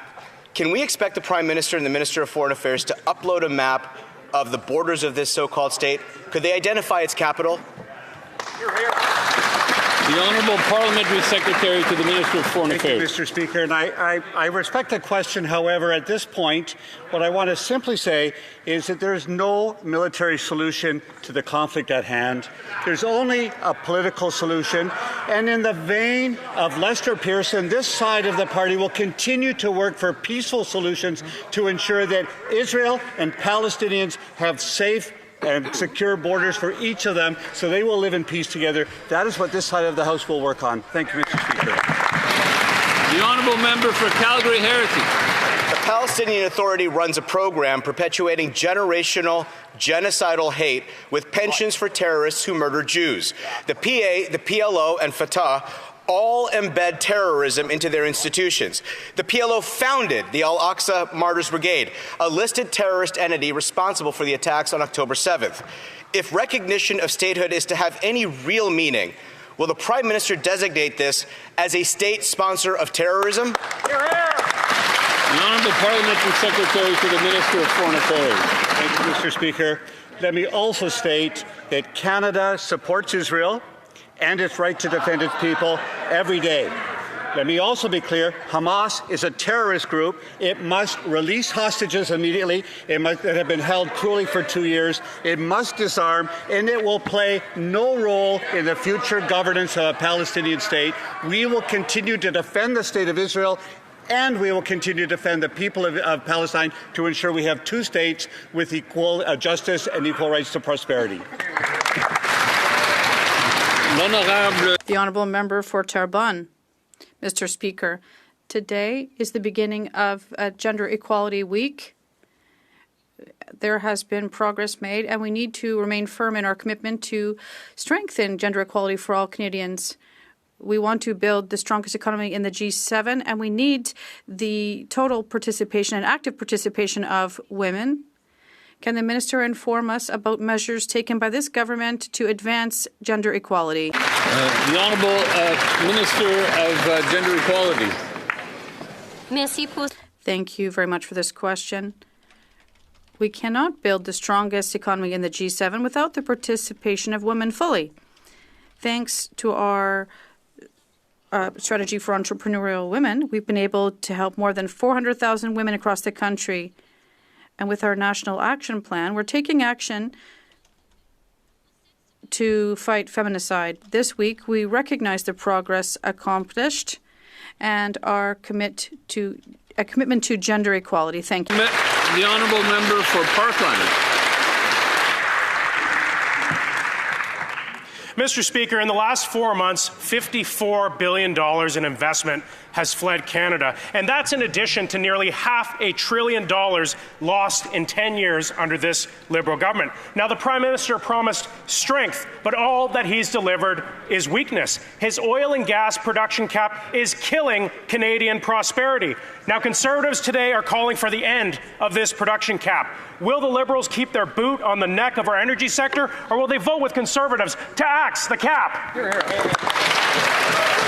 Can we expect the Prime Minister and the Minister of Foreign Affairs to upload a map of the borders of this so-called state? Could they identify its capital? The Honourable Parliamentary Secretary to the Minister of Foreign Affairs. Thank you, Mr. Speaker. And I respect the question. However, at this point, what I want to simply say is that there is no military solution to the conflict at hand. There's only a political solution. And in the vein of Lester Pearson, this side of the party will continue to work for peaceful solutions to ensure that Israel and Palestinians have safe and secure borders for each of them so they will live in peace together. That is what this side of the House will work on. Thank you, Mr. Speaker. The honourable member for Calgary Heritage. The Palestinian Authority runs a program perpetuating generational genocidal hate with pensions for terrorists who murder Jews. The PA, the PLO, and Fatah all embed terrorism into their institutions. The PLO founded the Al-Aqsa Martyrs Brigade, a listed terrorist entity responsible for the attacks on October 7th. If recognition of statehood is to have any real meaning, will the Prime Minister designate this as a state sponsor of terrorism? The Honourable Parliamentary Secretary to the Minister of Foreign Affairs. Thank you, Mr. Speaker. Let me also state that Canada supports Israel and its right to defend its people every day. Let me also be clear, Hamas is a terrorist group. It must release hostages immediately that have been held cruelly for 2 years. It must disarm, and it will play no role in the future governance of a Palestinian state. We will continue to defend the state of Israel, and we will continue to defend the people of Palestine to ensure we have two states with equal justice and equal rights to prosperity. The honourable member for Terrebonne. Mr. Speaker, today is the beginning of Gender Equality Week. There has been progress made, and we need to remain firm in our commitment to strengthen gender equality for all Canadians. We want to build the strongest economy in the G7, and we need the total participation and active participation of women. Can the minister inform us about measures taken by this government to advance gender equality? The Honourable Minister of Gender Equality. Thank you very much for this question. We cannot build the strongest economy in the G7 without the participation of women fully. Thanks to our strategy for entrepreneurial women, we've been able to help more than 400,000 women across the country. And with our national action plan, we're taking action to fight feminicide. This week, we recognize the progress accomplished and our commitment to gender equality. Thank you. The honourable member for Parkland. Mr. Speaker, in the last 4 months, $54 billion in investment has fled Canada, and that's in addition to nearly $500 billion lost in 10 years under this Liberal government. Now, the Prime Minister promised strength, but all that he's delivered is weakness. His oil and gas production cap is killing Canadian prosperity. Now, Conservatives today are calling for the end of this production cap. Will the Liberals keep their boot on the neck of our energy sector, or will they vote with Conservatives to axe the cap?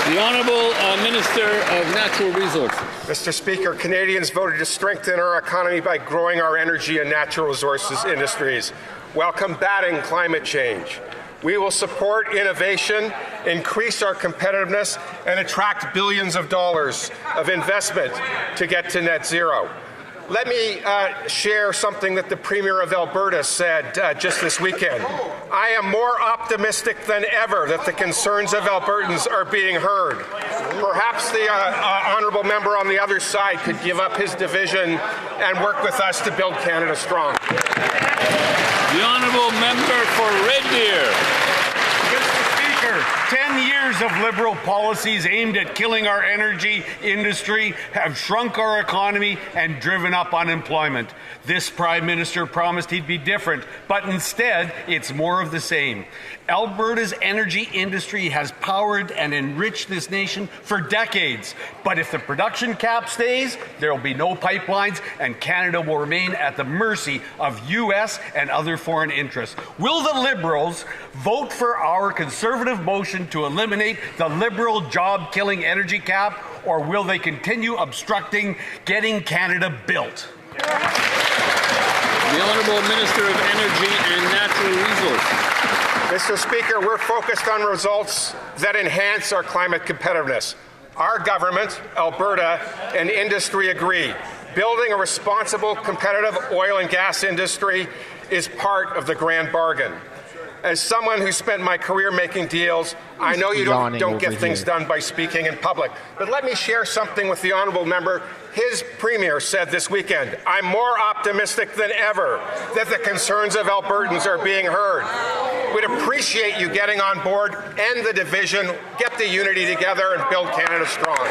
The Honourable Minister of Natural Resources. Mr. Speaker, Canadians voted to strengthen our economy by growing our energy and natural resources industries while combating climate change. We will support innovation, increase our competitiveness, and attract billions of dollars of investment to get to net zero. Let me share something that the Premier of Alberta said just this weekend. I am more optimistic than ever that the concerns of Albertans are being heard. Perhaps the honourable member on the other side could give up his division and work with us to build Canada strong. The honourable member for Red Deer. Mr. Speaker, 10 years of Liberal policies aimed at killing our energy industry have shrunk our economy and driven up unemployment. This Prime Minister promised he'd be different, but instead, it's more of the same. Alberta's energy industry has powered and enriched this nation for decades. But if the production cap stays, there will be no pipelines, and Canada will remain at the mercy of U.S. and other foreign interests. Will the Liberals vote for our Conservative motion to eliminate the Liberal job-killing energy cap, or will they continue obstructing getting Canada built? The Honourable Minister of Energy and Natural Resources. Mr. Speaker, we're focused on results that enhance our climate competitiveness. Our government, Alberta, and industry agree. Building a responsible, competitive oil and gas industry is part of the grand bargain. As someone who spent my career making deals, I know you don't get things done by speaking in public. But let me share something with the honourable member. His premier said this weekend, "I'm more optimistic than ever that the concerns of Albertans are being heard." We'd appreciate you getting on board, end the division, get the unity together, and build Canada strong.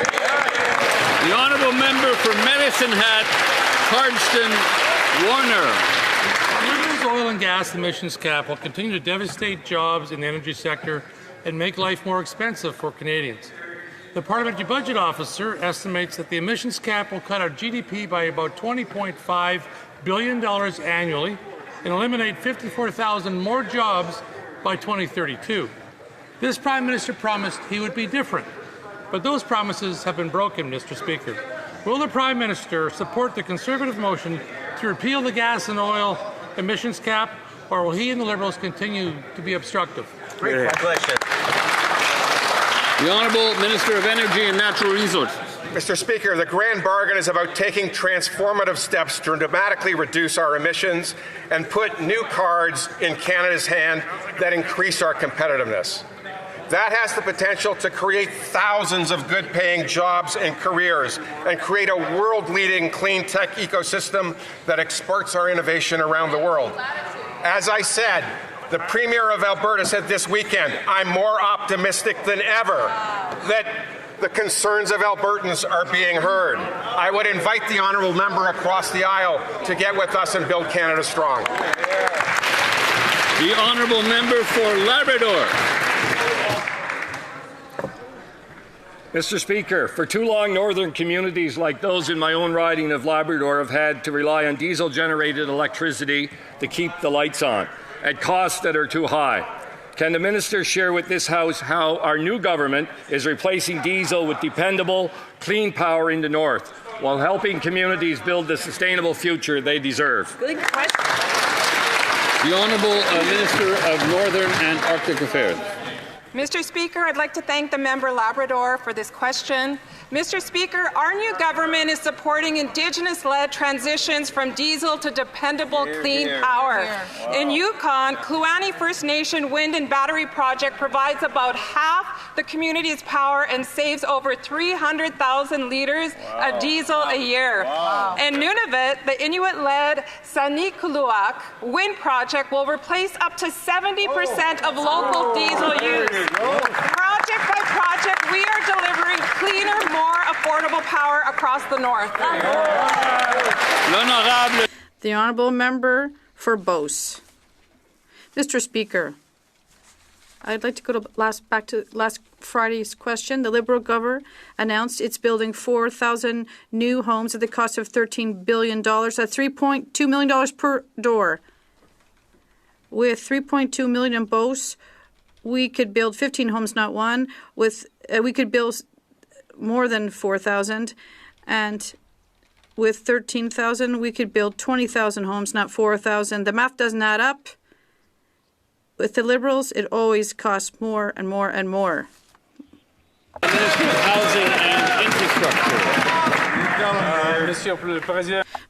The honourable member for Medicine Hat, Cardston Warner. Canada's oil and gas emissions cap will continue to devastate jobs in the energy sector and make life more expensive for Canadians. The Parliamentary Budget Officer estimates that the emissions cap will cut our GDP by about $20.5 billion annually and eliminate 54,000 more jobs by 2032. This Prime Minister promised he would be different, but those promises have been broken, Mr. Speaker. Will the Prime Minister support the Conservative motion to repeal the gas and oil emissions cap, or will he and the Liberals continue to be obstructive? Great question. The Honourable Minister of Energy and Natural Resources. Mr. Speaker, the grand bargain is about taking transformative steps to dramatically reduce our emissions and put new cards in Canada's hand that increase our competitiveness. That has the potential to create thousands of good-paying jobs and careers and create a world-leading clean tech ecosystem that exports our innovation around the world. As I said, the Premier of Alberta said this weekend, "I'm more optimistic than ever that the concerns of Albertans are being heard." I would invite the honourable member across the aisle to get with us and build Canada strong. The honourable member for Labrador. Mr. Speaker, for too long, northern communities like those in my own riding of Labrador have had to rely on diesel-generated electricity to keep the lights on at costs that are too high. Can the minister share with this House how our new government is replacing diesel with dependable, clean power in the north while helping communities build the sustainable future they deserve? Good question. The Honourable Minister of Northern and Arctic Affairs. Mr. Speaker, I'd like to thank the member Labrador for this question. Mr. Speaker, our new government is supporting Indigenous-led transitions from diesel to dependable clean power. In Yukon, Kluane First Nation wind and battery project provides about half the community's power and saves over 300,000 litres of diesel a year. In Nunavut, the Inuit-led Sanikuluak wind project will replace up to 70% of local diesel use. Project by project, we are delivering cleaner, more affordable power across the north. The honourable member for Beauce. Mr. Speaker, I'd like to go back to last Friday's question. The Liberal government announced it's building 4,000 new homes at the cost of $13 billion. That's $3.2 million per door. With $3.2 million in Beauce, we could build 15 homes, not one. We could build more than 4,000, and with 13,000, we could build 20,000 homes, not 4,000. The math doesn't add up. With the Liberals, it always costs more and more and more. Minister of Housing and Infrastructure.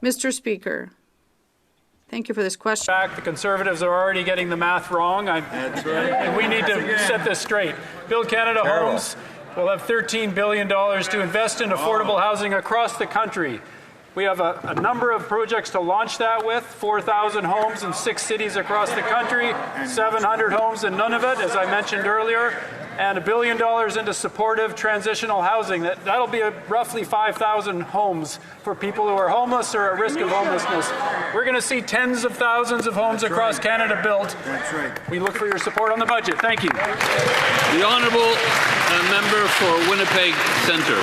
Mr. Speaker, thank you for this question. The Conservatives are already getting the math wrong. That's right. And we need to set this straight. Build Canada Homes will have $13 billion to invest in affordable housing across the country. We have a number of projects to launch that with, 4,000 homes in 6 cities across the country, 700 homes in Nunavut, as I mentioned earlier. and $1 billion into supportive transitional housing. That'll be roughly 5,000 homes for people who are homeless or at risk of homelessness. We're going to see tens of thousands of homes across Canada built. That's right. We look for your support on the budget. Thank you. The honourable member for Winnipeg Centre.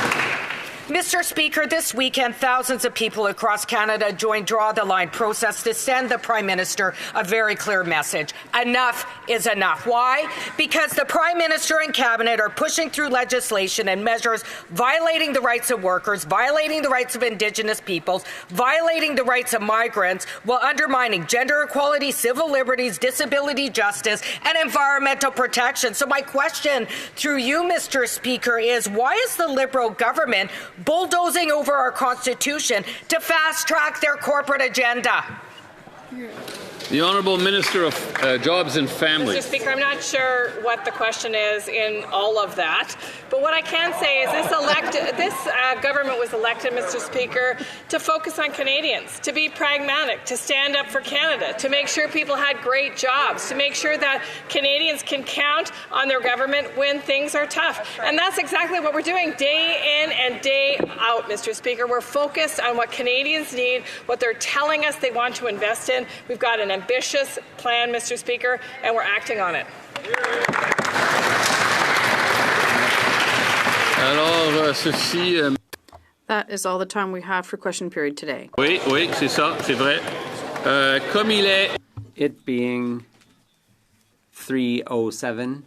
Mr. Speaker, this weekend, thousands of people across Canada joined Draw the Line protests to send the Prime Minister a very clear message. Enough is enough. Why? Because the Prime Minister and Cabinet are pushing through legislation and measures violating the rights of workers, violating the rights of Indigenous peoples, violating the rights of migrants, while undermining gender equality, civil liberties, disability justice, and environmental protection. So my question through you, Mr. Speaker, is why is the Liberal government bulldozing over our Constitution to fast-track their corporate agenda? The Honourable Minister of Jobs and Family. Mr. Speaker, I'm not sure what the question is in all of that, but what I can say is this government was elected, Mr. Speaker, to focus on Canadians, to be pragmatic, to stand up for Canada, to make sure people had great jobs, to make sure that Canadians can count on their government when things are tough. And that's exactly what we're doing day in and day out, Mr. Speaker. We're focused on what Canadians need, what they're telling us they want to invest in. We've got an ambitious plan, Mr. Speaker, and we're acting on it. That is all the time we have for question period today. Oui, c'est ça, c'est vrai. Comme il est. It being 3:07,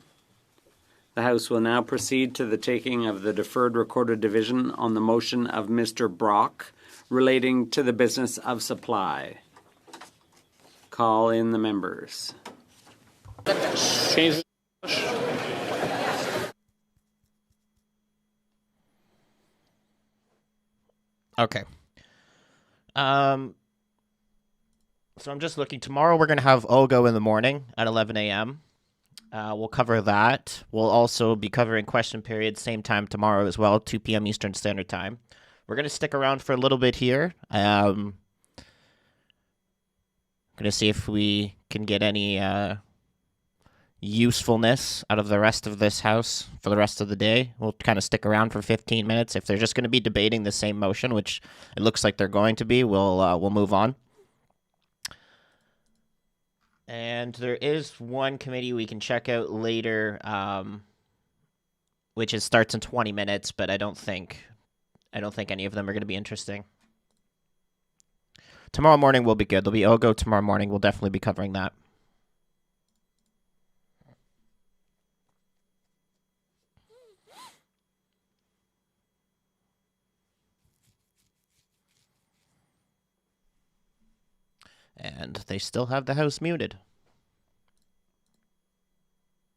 the House will now proceed to the taking of the deferred recorded division on the motion of Mr. Brock relating to the business of supply. Call in the members. Okay. So I'm just looking. Tomorrow we're going to have OGO in the morning at 11 a.m. We'll cover that. We'll also be covering question period same time tomorrow as well, 2 p.m. Eastern Standard Time. We're going to stick around for a little bit here. Going to see if we can get any usefulness out of the rest of this House for the rest of the day. We'll kind of stick around for 15 minutes. If they're just going to be debating the same motion, which it looks like they're going to be, we'll move on. And there is one committee we can check out later, which starts in 20 minutes, but I don't think any of them are going to be interesting. Tomorrow morning will be good. There'll be OGO tomorrow morning. We'll definitely be covering that. And they still have the House muted.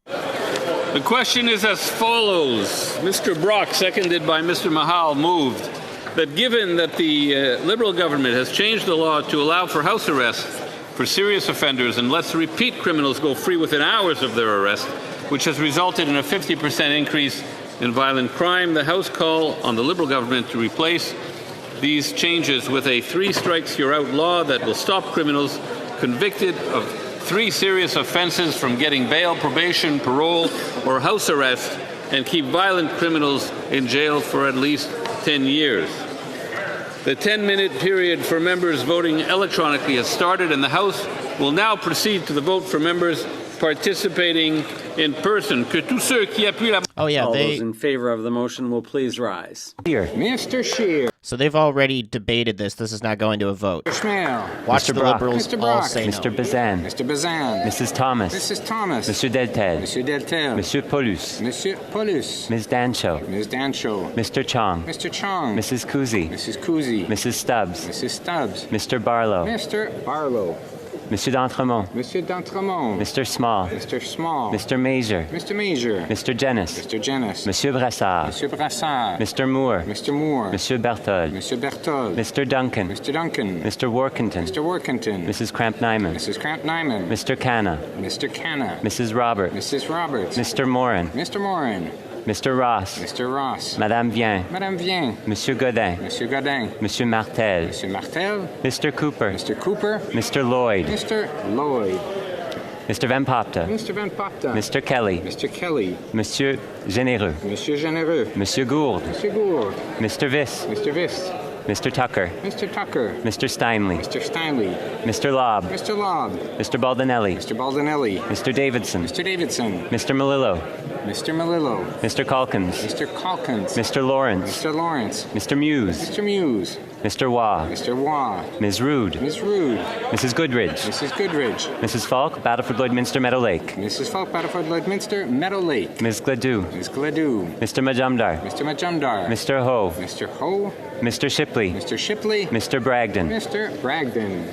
The question is as follows. Mr. Brock, seconded by Mr. Mahal, moved that given that the Liberal government has changed the law to allow for house arrest for serious offenders and lets repeat criminals go free within hours of their arrest, which has resulted in a 50% increase in violent crime, the House call on the Liberal government to replace these changes with a 3 strikes you're out law that will stop criminals convicted of 3 serious offences from getting bail, probation, parole, or house arrest, and keep violent criminals in jail for at least 10 years. The 10-minute period for members voting electronically has started, and the House will now proceed to the vote for members participating in person. All those in favor of the motion will please rise. Here. Mr. Scheer. So they've already debated this. This is not going to a vote. Schmale. Watch Mr. the Brock. Liberals Mr. all Brock. say no. Mr. Bazan. Mr. Bazan. Mrs. Thomas. Mrs. Thomas. Monsieur Deltel. Monsieur Deltel. Monsieur Paulus. Monsieur Paulus. Ms. Dancho. Ms. Dancho. Mr. Chong. Mr. Chong. Mrs. Kuzi. Mrs. Kuzi. Mrs. Stubbs. Mrs. Stubbs. Mr. Barlow. Mr. Barlow. Monsieur d'Entremont. Monsieur d'Entremont. Mr. Small. Mr. Small. Mr. Major. Mr. Major. Mr. Jennis. Mr. Jennis. Monsieur Brassard. Monsieur Brassard. Mr. Moore. Mr. Moore. Monsieur Berthold. Monsieur Berthold. Mr. Duncan. Mr. Duncan. Mr. Workington. Mr. Workington. Mrs. Cramp-Nyman. Mrs. Cramp-Nyman. Mr. Canna. Mr. Canna. Mrs. Roberts. Mrs. Roberts. Mr. Morin. Mr. Morin. Mr. Ross. Mr. Ross. Madame Vien. Madame Vien. Monsieur Godin. Monsieur Godin. Monsieur Martel. Monsieur Martel. Mr. Cooper. Mr. Cooper. Mr. Lloyd. Mr. Lloyd. Mr. Van Popta. Mr. Van Popta. Mr. Kelly. Mr. Kelly. Monsieur Généreux. Monsieur Généreux. Monsieur Gould. Monsieur Gould. Mr. Viss. Mr. Viss. Mr. Tucker. Mr. Tucker. Mr. Steinley. Mr. Steinley. Mr. Lobb. Mr. Lobb. Mr. Baldinelli. Mr. Baldinelli. Mr. Davidson. Mr. Davidson. Mr. Malillo. Mr. Malillo. Mr. Calkins. Mr. Calkins. Mr. Lawrence. Mr. Lawrence. Mr. Muse. Mr. Muse. Mr. Waugh. Mr. Waugh. Ms. Rood. Ms. Rood. Mrs. Goodridge. Mrs. Goodridge. Mrs. Falk, Battleford Lloydminster, Meadow Lake. Mrs. Falk, Battleford Lloydminster, Meadow Lake. Ms. Gladue. Ms. Gladue. Mr. Majumdar. Mr. Majumdar. Mr. Ho. Mr. Ho. Mr. Shipley. Mr. Shipley. Mr. Bragdon. Mr. Bragdon.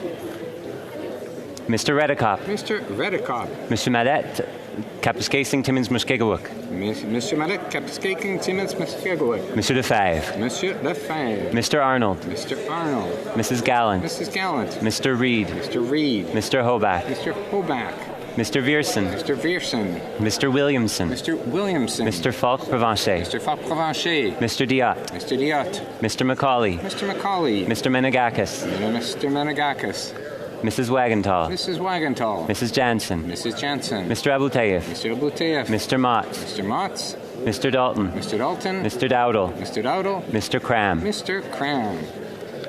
Mr. Redicop. Mr. Redicop. Mr. Madet, Kapuskasing, Timmins, Muskegawuk. Mr. Madet, Kapuskaking, Timmins, Muskegawuk. Mr. Lefebvre. Monsieur Lefebvre. Mr. Arnold. Mr. Arnold. Mrs. Gallant. Mrs. Gallant. Mr. Reed. Mr. Reed. Mr. Hoback. Mr. Hoback. Mr. Vierson. Mr. Vierson. Mr. Williamson. Mr. Williamson. Mr. Falk Provencher. Mr. Falk Provencher. Mr. Diot. Mr. Diot. Mr. Macaulay. Mr. Macaulay. Mr. Menegakis. Mr. Menegakis. Mrs. Wagenthal. Mrs. Wagenthal. Mrs. Jansen. Mrs. Jansen. Mr. Abutayev. Mr. Abutayev. Mr. Motts. Mr. Motts. Mr. Dalton. Mr. Dalton. Mr. Dowdle. Mr. Dowdle. Mr. Cram. Mr. Cram.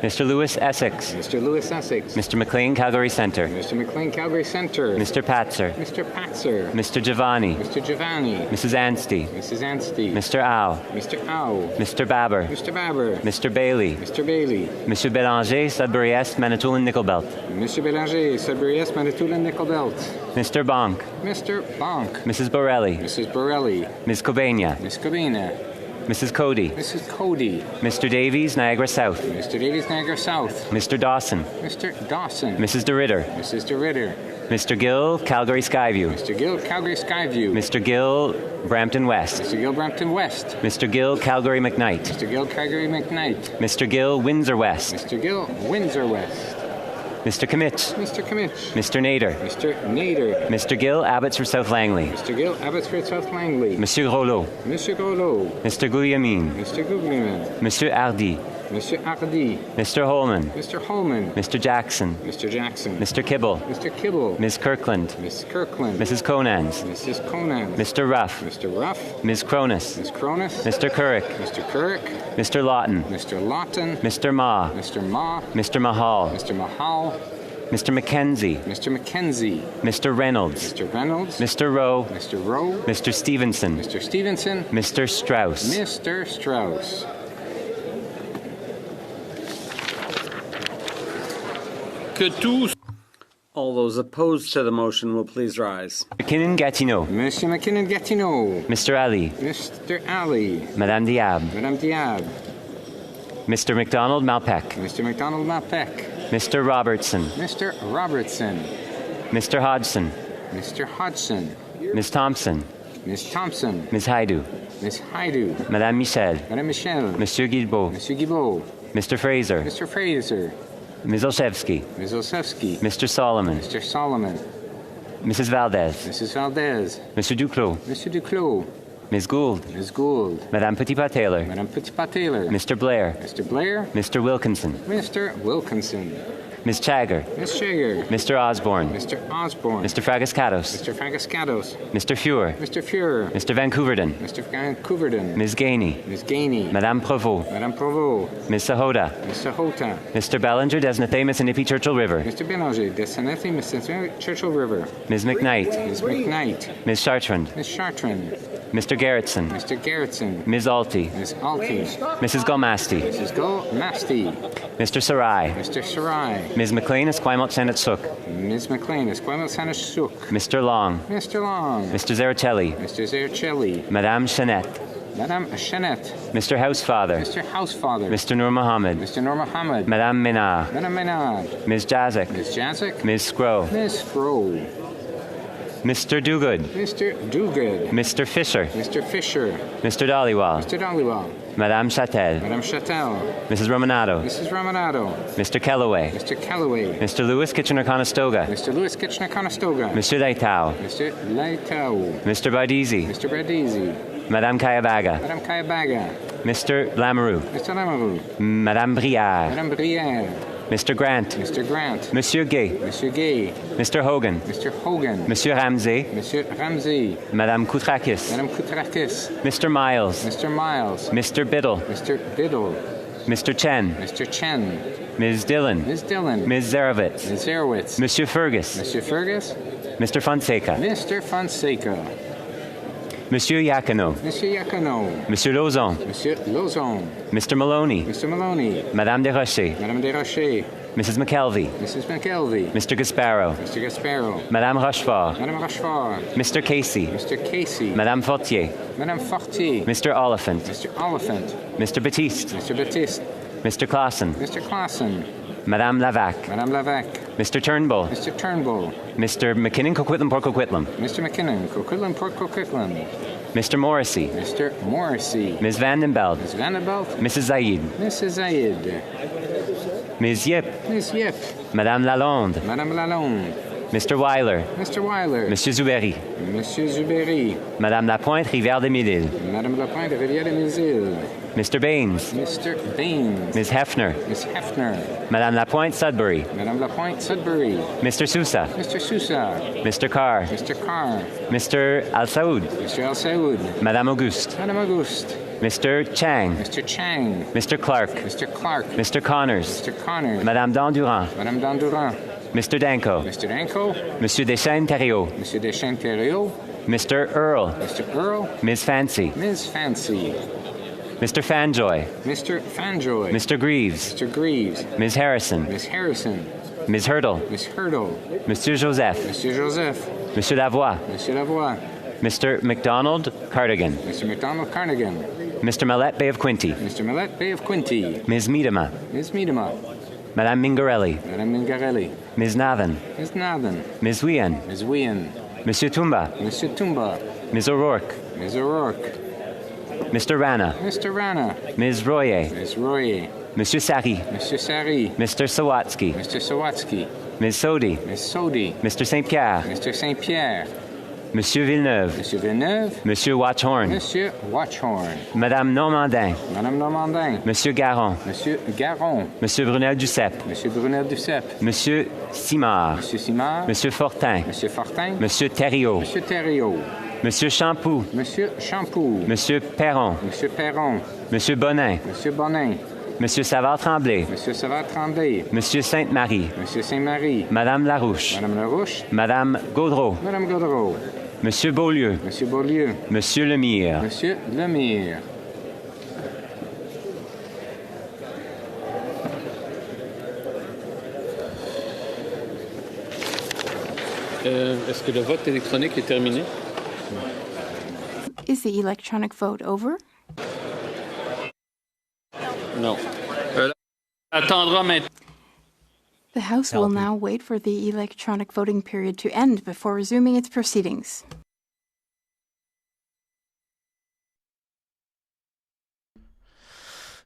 Mr. Lewis Essex. Mr. Lewis Essex. Mr. McLean, Calgary Centre. Mr. McLean, Calgary Centre. Mr. Patzer. Mr. Patzer. Mr. Giovanni. Mr. Giovanni. Mrs. Anstey. Mrs. Anstey. Mr. Au. Mr. Au. Mr. Babber. Mr. Babber. Mr. Bailey. Mr. Bailey. Monsieur Bélanger, Sudbury Est, Manitoulin, Nickelbelt. Mr. Bélanger, Sudbury Est, Manitoulin, Nickelbelt. Mr. Bonk. Mr. Bonk. Mrs. Borelli. Mrs. Borelli. Ms. Cobania. Miss Covina. Mrs. Cody. Mrs. Cody. Mr. Davies, Niagara South. Mr. Davies, Niagara South. Mr. Dawson. Mr. Dawson. Mrs. DeRitter. Mrs. DeRitter. Mr. Gill, Calgary Skyview. Mr. Gill, Calgary Skyview. Mr. Gill, Brampton West. Mr. Gill, Brampton West. Mr. Gill, Calgary McKnight. Mr. Gill, Calgary McKnight. Mr. Gill, Windsor West. Mr. Gill, Windsor West. Mr. Commitch. Mr. Commitch. Mr. Nader. Mr. Nader. Mr. Gill, Abbotsford, South Langley. Mr. Gill, Abbotsford, South Langley. Monsieur Rollo. Monsieur Golo. Mr. Guglielmin. Mr. Guglielmin. Monsieur Hardy. Monsieur Hardy. Mr. Holman. Mr. Holman. Mr. Jackson. Mr. Jackson. Mr. Kibble. Mr. Kibble. Ms. Kirkland. Miss Kirkland. Mrs. Conans. Mrs. Conan. Mr. Ruff. Mr. Ruff. Ms. Cronus. Miss Cronus. Mr. Currick. Mr. Currick. Mr. Lawton. Mr. Lawton. Mr. Ma. Mr. Ma. Mr. Mahal. Mr. Mahal. Mr. McKenzie. Mr. McKenzie. Mr. Reynolds. Mr. Reynolds. Mr. Rowe. Mr. Rowe. Mr. Stevenson. Mr. Stevenson. Mr. Strauss. Mr. Strauss. All those opposed to the motion will please rise. McKinnon Gatineau. Monsieur McKinnon Gatineau. Mr. Ali. Mr. Ali. Madame Diab. Madame Diab. Mr. McDonald Malpeck. Mr. McDonald Malpeck. Mr. Robertson. Mr. Robertson. Mr. Hodgson. Mr. Hodgson. Ms. Thompson. Miss Thompson. Ms. Haidu. Miss Haidu. Madame Michel. Madame Michel. Monsieur Guilbeault. Monsieur Guilbeault. Mr. Fraser. Mr. Fraser. Ms. Olszewski. Ms. Olszewski. Mr. Solomon. Mr. Solomon. Mrs. Valdez. Mrs. Valdez. Mr. Duclos. Mr. Duclos. Ms. Gould. Ms. Gould. Madame Petitpas-Taylor. Madame Petitpas-Taylor. Mr. Blair. Mr. Blair. Mr. Wilkinson. Mr. Wilkinson. Ms. Chagger. Miss Chagger. Mr. Osborne. Mr. Osborne. Mr. Fragascatos. Mr. Fragascatos. Mr. Fuhr. Mr. Fuhrer. Mr. Vancouverden. Mr. Vancouverden. Ms. Gainey. Miss Gainey. Madame Provost. Madame Provost. Ms. Sahota. Miss Sahota. Mr. Bellinger, Desnathay, Mississippi Churchill River. Mr. Belanger. Desanethi, Mississippi Churchill River. Ms. McKnight. Ms. McKnight. Ms. Chartrand. Miss Chartrand. Mr. Garrettson. Mr. Garrettson. Ms. Alty. Miss Alty. Mrs. Golmasti. Mrs. Golmasti. Mr. Sarai. Mr. Sarai. Ms. McLean, Esquimalt, Senate Sook. Ms. McLean. Esquimalt, Senate Sook. Mr. Long. Mr. Long. Mr. Zericelli. Mr. Zericelli. Madame Chanette. Madame Chanette. Mr. Housefather. Mr. Housefather. Mr. Nur Mohammed. Mr. Nur Mohammed. Madame Menard. Madame Menard. Ms. Jazik. Ms. Jazik. Ms. Scrow. Ms. Scrow. Mr. Dogood. Mr. Dogood. Mr. Fisher. Mr. Fisher. Mr. Dollywall. Mr. Dollywall. Madame Châtel. Madame Châtel. Mrs. Romanado. Mrs. Romanado. Mr. Kellaway. Mr. Callaway. Mr. Lewis Kitchener-Conestoga. Mr. Lewis Kitchener-Conestoga. Monsieur Leitao. Mr. Leitao. Mr. Bardisi. Mr. Bardisi. Madame Kayabaga. Madame Kayabaga. Mr. Lamoureux. Mr. Lamoureux. Madame Brière. Madame Brière. Mr. Grant. Mr. Grant. Monsieur Gay. Monsieur Gay. Mr. Hogan. Mr. Hogan. Monsieur Ramsey. Monsieur Ramsey. Madame Koutrakis. Madame Koutrakis. Mr. Miles. Mr. Miles. Mr. Biddle. Mr. Biddle. Mr. Chen. Mr. Chen. Ms. Dillon. Ms. Dillon. Ms. Zarowitz. Ms. Zarowitz. Monsieur Fergus. Monsieur Fergus. Mr. Fonseca. Mr. Fonseca. Monsieur Yakino. Monsieur Yakino. Monsieur Lauzon. Monsieur Lauzon. Mr. Maloney. Mr. Maloney. Madame Desrochers. Madame Desrochers. Mrs. McKelvey. Mrs. McKelvey. Mr. Gasparo. Mr. Gasparo. Madame Rochefort. Madame Rochefort. Mr. Casey. Mr. Casey. Madame Fortier. Madame Fortier. Mr. Oliphant. Mr. Oliphant. Mr. Batiste. Mr. Batiste. Mr. Clausen. Mr. Clausen. Madame Lavac. Madame Lavac. Mr. Turnbull. Mr. Turnbull. Mr. McKinnon Coquitlam Port Coquitlam. Mr. McKinnon Coquitlam Port Coquitlam. Mr. Morrissey. Mr. Morrissey. Ms. Vandenbeld. Ms. Vandenbelt. Mrs. Zaid. Mrs. Zaid. Ms. Yip. Ms. Yip. Madame Lalonde. Madame Lalonde. Mr. Weiler. Mr. Weiler. Monsieur Zuberi. Monsieur Zuberi. Madame Lapointe, Rivière-des-Mille-Îles. Madame Lapointe, Rivière-des-Mille-Îles. Mr. Baines. Mr. Baines. Ms. Hefner. Miss Hefner. Madame Lapointe, Sudbury. Madame Lapointe, Sudbury. Mr. Sousa. Mr. Sousa. Mr. Carr. Mr. Carr. Mr. Al-Saoud. Mr. Al Saoud. Madame Auguste. Madame Auguste. Mr. Chang. Mr. Chang. Mr. Clark. Mr. Clark. Mr. Connors. Mr. Connors. Madame Dandurand. Madame Dandurand. Mr. Danko. Mr. Danko. Monsieur Deschênes-Thériault. Monsieur Deschênes-Thériault. Mr. Earl. Mr. Earl. Ms. Fancy. Ms. Fancy. Mr. Fanjoy. Mr. Fanjoy. Mr. Greaves. Mr. Greaves. Ms. Harrison. Miss Harrison. Ms. Hurdle. Miss Hurdle. Monsieur Joseph. Monsieur Joseph. Monsieur Lavoie. Monsieur Lavoie. Mr. McDonald Cardigan. Mr. McDonald Cardigan. Mr. Millette Bay of Quinty. Mr. Millette Bay of Quinty. Ms. Miedema. Ms. Miedema. Madame Mingarelli. Madame Mingarelli. Ms. Nathan. Ms. Nathan. Ms. Wien. Ms. Wien. Monsieur Tumba. Monsieur Tumba. Ms. O'Rourke. Ms. O'Rourke. Mr. Rana. Mr. Rana. Ms. Royer. Ms. Royer. Monsieur Sari. Monsieur Sari. Mr. Sawatsky. Mr. Sawatsky. Ms. Sodi. Ms. Sodi. Mr. St. Pierre. Mr. St. Pierre. Monsieur Villeneuve. Monsieur Villeneuve. Monsieur Watchhorn. Monsieur Watchhorn. Madame Normandin. Madame Normandin. Monsieur Garon. Monsieur Garon. Monsieur Brunel Duceppe. Monsieur Brunel Duceppe. Monsieur Simard. Monsieur Simard. Monsieur Fortin. Monsieur Fortin. Monsieur Thériault. Monsieur Thériault. Monsieur Champoux. Monsieur Champoux. Monsieur Perron. Monsieur Perron. Monsieur Bonin. Monsieur Bonin. Monsieur Savard-Tremblay. Monsieur Savard-Tremblay. Monsieur Sainte-Marie. Monsieur Sainte-Marie. Madame Larouche. Madame Larouche. Madame Gaudreau. Madame Gaudreau. Monsieur Beaulieu. Monsieur Beaulieu. Monsieur Lemire. Monsieur Lemire. Est-ce que le vote électronique est terminé? Is the electronic vote over? Non. Attendra maintenant. The House will now wait for the electronic voting period to end before resuming its proceedings.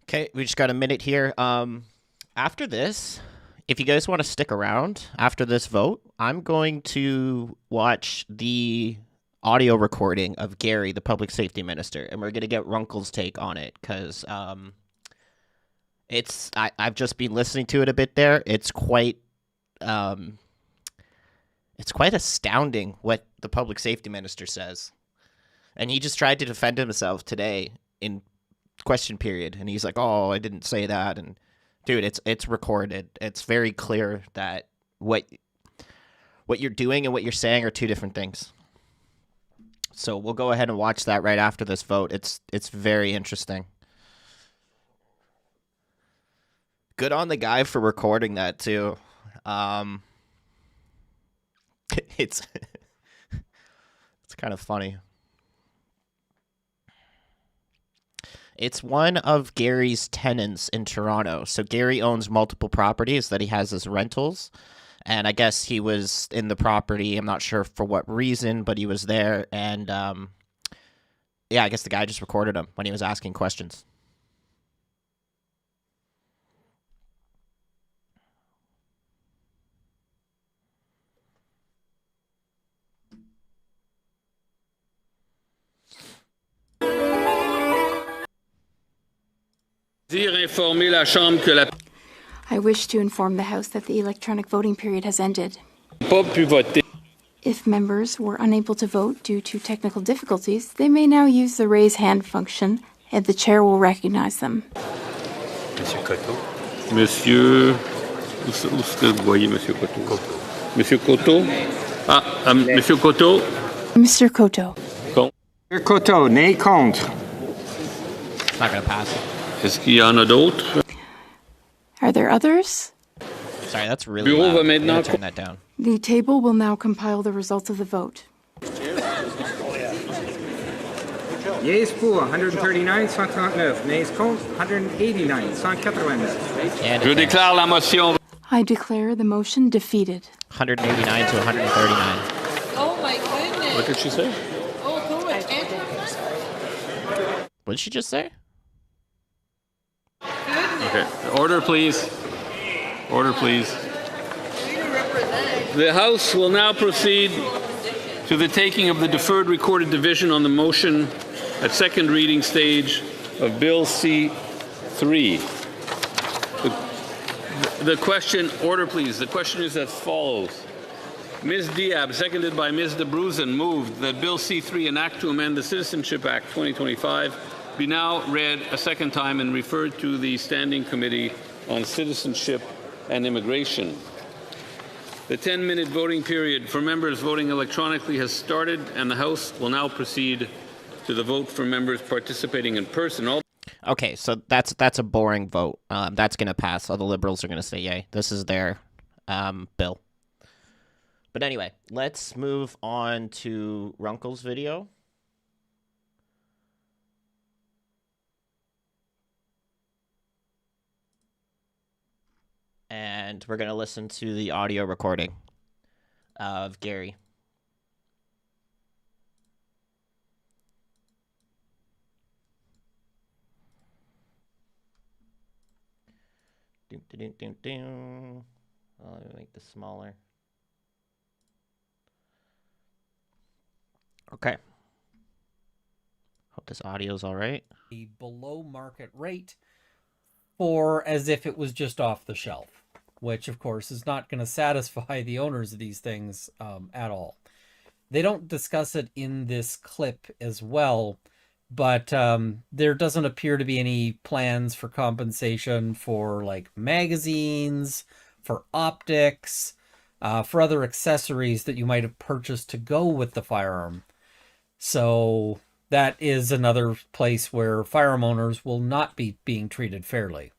Okay, we just got a minute here. After this, if you guys want to stick around after this vote, I'm going to watch the audio recording of Gary, the public safety minister, and we're going to get Runkle's take on it, because I've just been listening to it a bit there. It's quite astounding what the public safety minister says. And he just tried to defend himself today in question period, and he's like, "Oh, I didn't say that." And dude, it's recorded. It's very clear that what you're doing and what you're saying are two different things. So we'll go ahead and watch that right after this vote. It's very interesting. Good on the guy for recording that too. It's kind of funny. It's one of Gary's tenants in Toronto. So Gary owns multiple properties that he has as rentals. And I guess he was in the property. I'm not sure for what reason, but he was there. And yeah, I guess the guy just recorded him when he was asking questions. Informer la Chambre que la... I wish to inform the House that the electronic voting period has ended. If members were unable to vote due to technical difficulties, they may now use the raise hand function, and the chair will recognize them. Monsieur Coteau. Monsieur... Où est-ce que vous voyez Monsieur Coteau? Monsieur Coteau. Monsieur Coteau. Mr. Coteau. Monsieur Coteau, nay contre. It's not going to pass. Est-ce qu'il y en a d'autres? Are there others? Sorry, that's really Bureau loud. va I'm maintenant... gonna turn that down. The table will now compile the results of the vote. Yeas pour 139, 139. Nays contre 189, 189. Je déclare la motion. I declare the motion defeated. 189 to 139. Oh my goodness. What did she say? Oh, so much. What did she just say? Okay. Order, please. Order, please. The House will now proceed to the taking of the deferred recorded division on the motion at second reading stage of Bill C-3. The question, order please, the question is as follows. Ms. Diab, seconded by Ms. de Bruzen, moved that Bill C-3, an act to amend the Citizenship Act 2025, be now read a second time and referred to the Standing Committee on Citizenship and Immigration. The 10-minute voting period for members voting electronically has started, and the House will now proceed to the vote for members participating in person. Okay, so that's a boring vote. That's going to pass. All the Liberals are going to say yay. This is their bill. But anyway, let's move on to Runkle's video. And we're going to listen to the audio recording of Gary. Let me make this smaller. Okay. Hope this audio's all right. The below market rate for as if it was just off the shelf, which of course is not going to satisfy the owners of these things at all. They don't discuss it in this clip as well, but there doesn't appear to be any plans for compensation for like magazines, for optics, for other accessories that you might have purchased to go with the firearm. So that is another place where firearm owners will not be being treated fairly.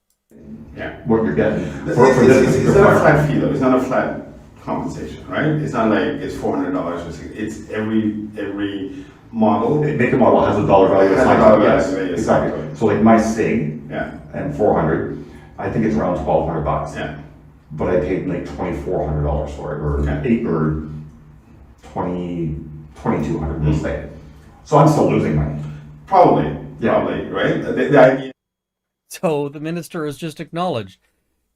Yeah, what you're getting. For this, it's not a flat fee though. It's not a flat compensation, right? It's not like it's $400. It's every model. Make a model has a dollar value. Yes, exactly. So like my SIG, yeah, and 400, I think it's around $1,200. Yeah. But I paid like $2,400 for it, or $2,200 let's say. So I'm still losing money. Probably, right? The idea. So the minister has just acknowledged,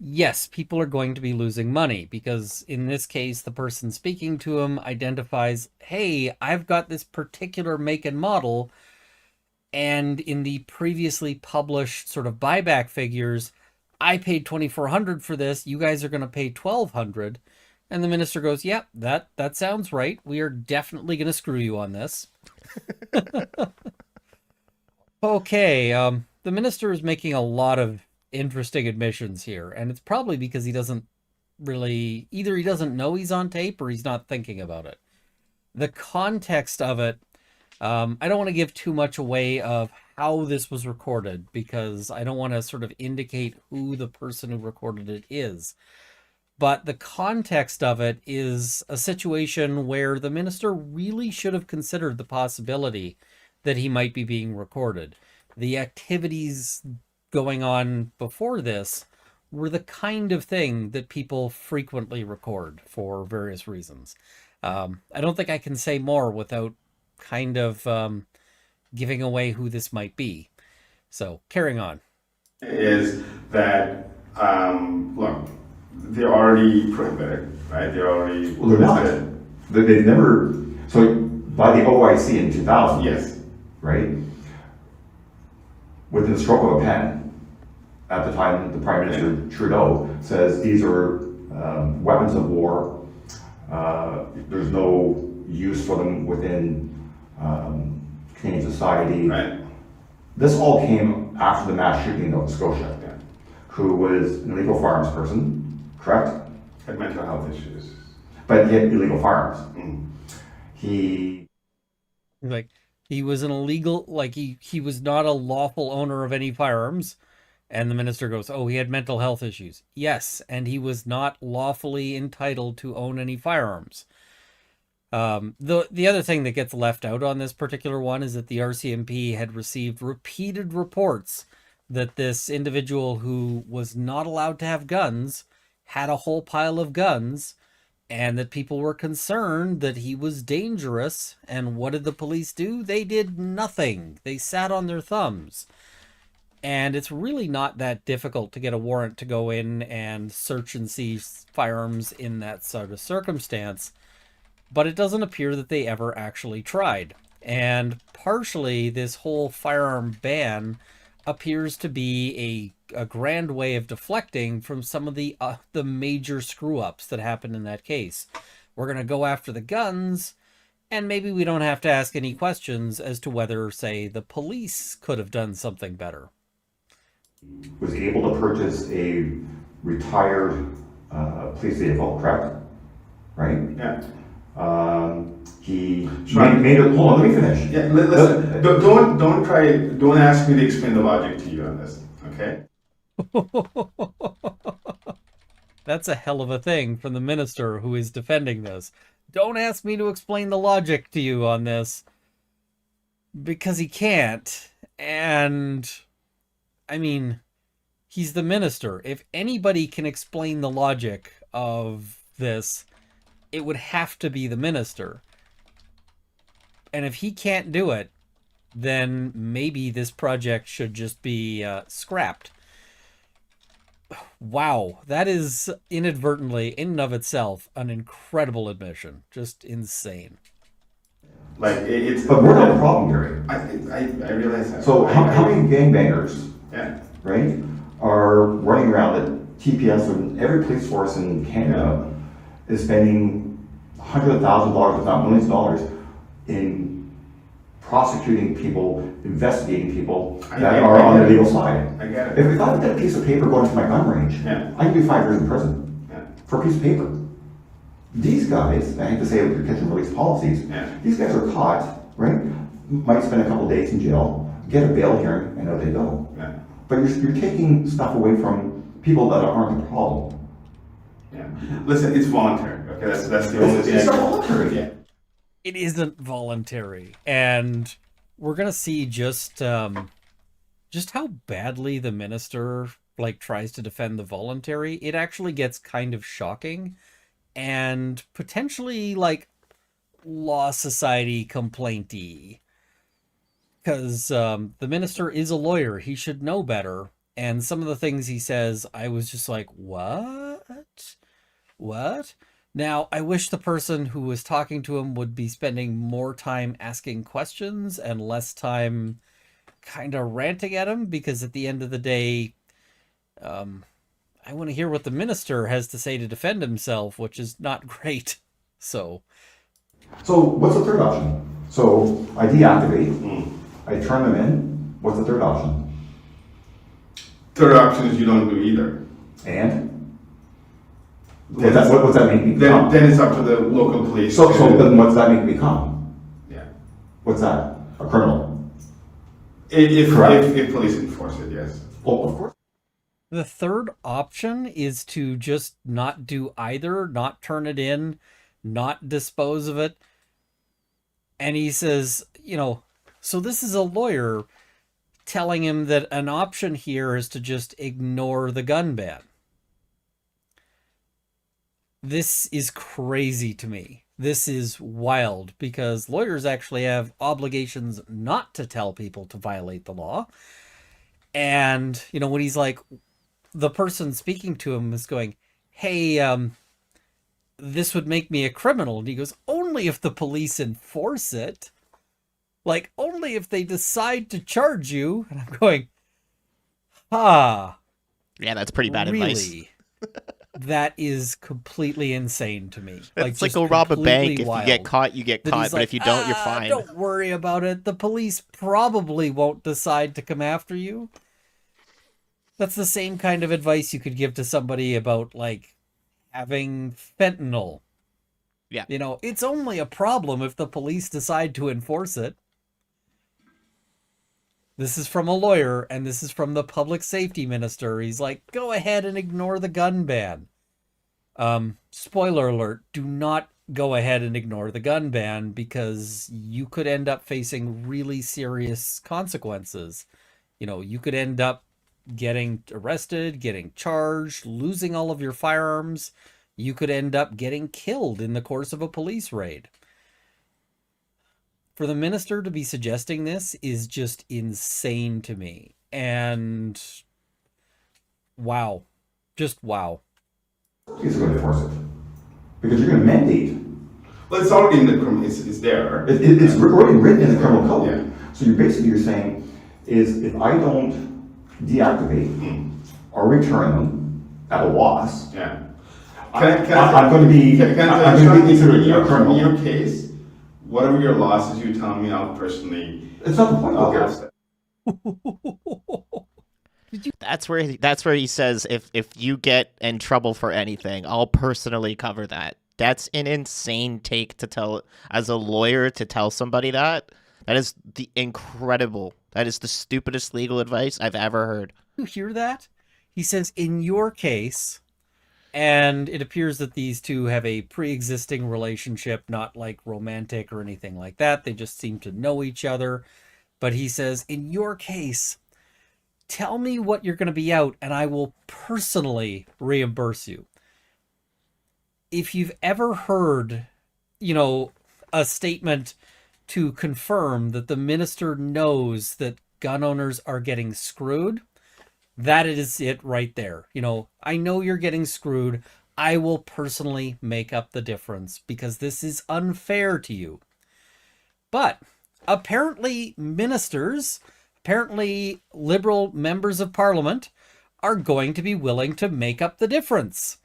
yes, people are going to be losing money because in this case, the person speaking to him identifies, hey, I've got this particular make and model. And in the previously published sort of buyback figures, I paid $2,400 for this. You guys are going to pay $1,200. And the minister goes, yep, that sounds right. We are definitely going to screw you on this. Okay, the minister is making a lot of interesting admissions here, and it's probably because he doesn't really, either he doesn't know he's on tape or he's not thinking about it. The context of it, I don't want to give too much away of how this was recorded because I don't want to sort of indicate who the person who recorded it is. But the context of it is a situation where the minister really should have considered the possibility that he might be being recorded. The activities going on before this were the kind of thing that people frequently record for various reasons. I don't think I can say more without kind of giving away who this might be. So, carrying on. Is that, look, they're already prohibited, right? They're already... Well, they're not. They've never... So, by the OIC in 2000, yes, right? Within the stroke of a pen, at the time, the Prime Minister Trudeau says these are weapons of war. There's no use for them within Canadian society. Right. This all came after the mass shooting in Nova Scotia, who was an illegal firearms person, correct? Had mental health issues. But he had illegal firearms. He was an illegal, he was not a lawful owner of any firearms. And the minister goes, oh, he had mental health issues. Yes, and he was not lawfully entitled to own any firearms. The other thing that gets left out on this particular one is that the RCMP had received repeated reports that this individual who was not allowed to have guns had a whole pile of guns, and that people were concerned that he was dangerous. And what did the police do? They did nothing. They sat on their thumbs. And it's really not that difficult to get a warrant to go in and search and seize firearms in that sort of circumstance. But it doesn't appear that they ever actually tried. And partially, this whole firearm ban appears to be a grand way of deflecting from some of the major screw-ups that happened in that case. We're going to go after the guns, and maybe we don't have to ask any questions as to whether, say, the police could have done something better. Was able to purchase a retired police vehicle, correct? Right? Yeah. He made it. Hold on, let me finish. Yeah, listen. Don't ask me to explain the logic to you on this. Okay. That's a hell of a thing from the minister who is defending this. Don't ask me to explain the logic to you on this, because he can't. And I mean, he's the minister. If anybody can explain the logic of this, it would have to be the minister. And if he can't do it, then maybe this project should just be scrapped. Wow, that is inadvertently, in and of itself, an incredible admission. Just insane. Like, it's... But we're not a problem, Gary. I realize that. So how many gangbangers, yeah, right, are running around at TPS, and every police force in Canada is spending hundreds of thousands of dollars, if not millions of dollars, in prosecuting people, investigating people that are on the legal side. I get it. If I've got a piece of paper going to my gun range, I can do 5 years in prison for a piece of paper. These guys, I hate to say it with your catch and release policies, these guys are caught, right? Might spend a couple of days in jail, get a bail hearing, and out they go. But you're taking stuff away from people that aren't the problem. Yeah. Listen, it's voluntary. Okay, that's the only thing. It's not voluntary. Yeah. It isn't voluntary, and we're gonna see just how badly the minister tries to defend the voluntary. It actually gets kind of shocking, and potentially law society complainty, because the minister is a lawyer. He should know better, and some of the things he says, I was just like, what? Now, I wish the person who was talking to him would be spending more time asking questions and less time kind of ranting at him, because at the end of the day, I want to hear what the minister has to say to defend himself, which is not great. So what's the third option? So I deactivate, I turn them in. What's the third option? Third option is you don't do either. And? What's that make me become? Then it's up to the local police. So then what's that make me become? Yeah. What's that? A criminal? If police enforce it, yes. Well, of course. The third option is to just not do either, not turn it in, not dispose of it. And he says, so this is a lawyer telling him that an option here is to just ignore the gun ban. This is crazy to me. This is wild, because lawyers actually have obligations not to tell people to violate the law. And, when he's the person speaking to him is going, hey, this would make me a criminal. And he goes, only if the police enforce it. Only if they decide to charge you. And I'm going, Yeah, that's pretty bad advice. Really, that is completely insane to me. It's like just go rob a bank. completely If you get wild. caught, you get That caught. he's But if you don't, you're fine. Don't worry about it. The police probably won't decide to come after you. That's the same kind of advice you could give to somebody about, like, having fentanyl. Yeah. You know, it's only a problem if the police decide to enforce it. This is from a lawyer, and this is from the public safety minister. He's like, go ahead and ignore the gun ban. Spoiler alert, do not go ahead and ignore the gun ban, because you could end up facing really serious consequences. You know, you could end up getting arrested, getting charged, losing all of your firearms. You could end up getting killed in the course of a police raid. For the minister to be suggesting this is just insane to me. And wow. Just wow. He's going to enforce it. Because you're going to mandate. Well, it's already in the criminal, it's there. It's already written in the criminal code. Yeah. So you're saying is if I don't deactivate or return them at a loss, yeah. I'm going to be considered a criminal. In your case, whatever your losses, you tell me, I'll personally. It's not the point. That's where he says if you get in trouble for anything, I'll personally cover that. That's an insane take to tell as a lawyer to tell somebody that. That is that is the stupidest legal advice I've ever heard. You hear that? He says, in your case, and it appears that these two have a pre-existing relationship, not like romantic or anything like that. They just seem to know each other. But he says, in your case, tell me what you're going to be out, and I will personally reimburse you. If you've ever heard, you know, a statement to confirm that the minister knows that gun owners are getting screwed, that is it right there. You know, I know you're getting screwed. I will personally make up the difference because this is unfair to you. But apparently ministers, apparently Liberal members of Parliament are going to be willing to make up the difference.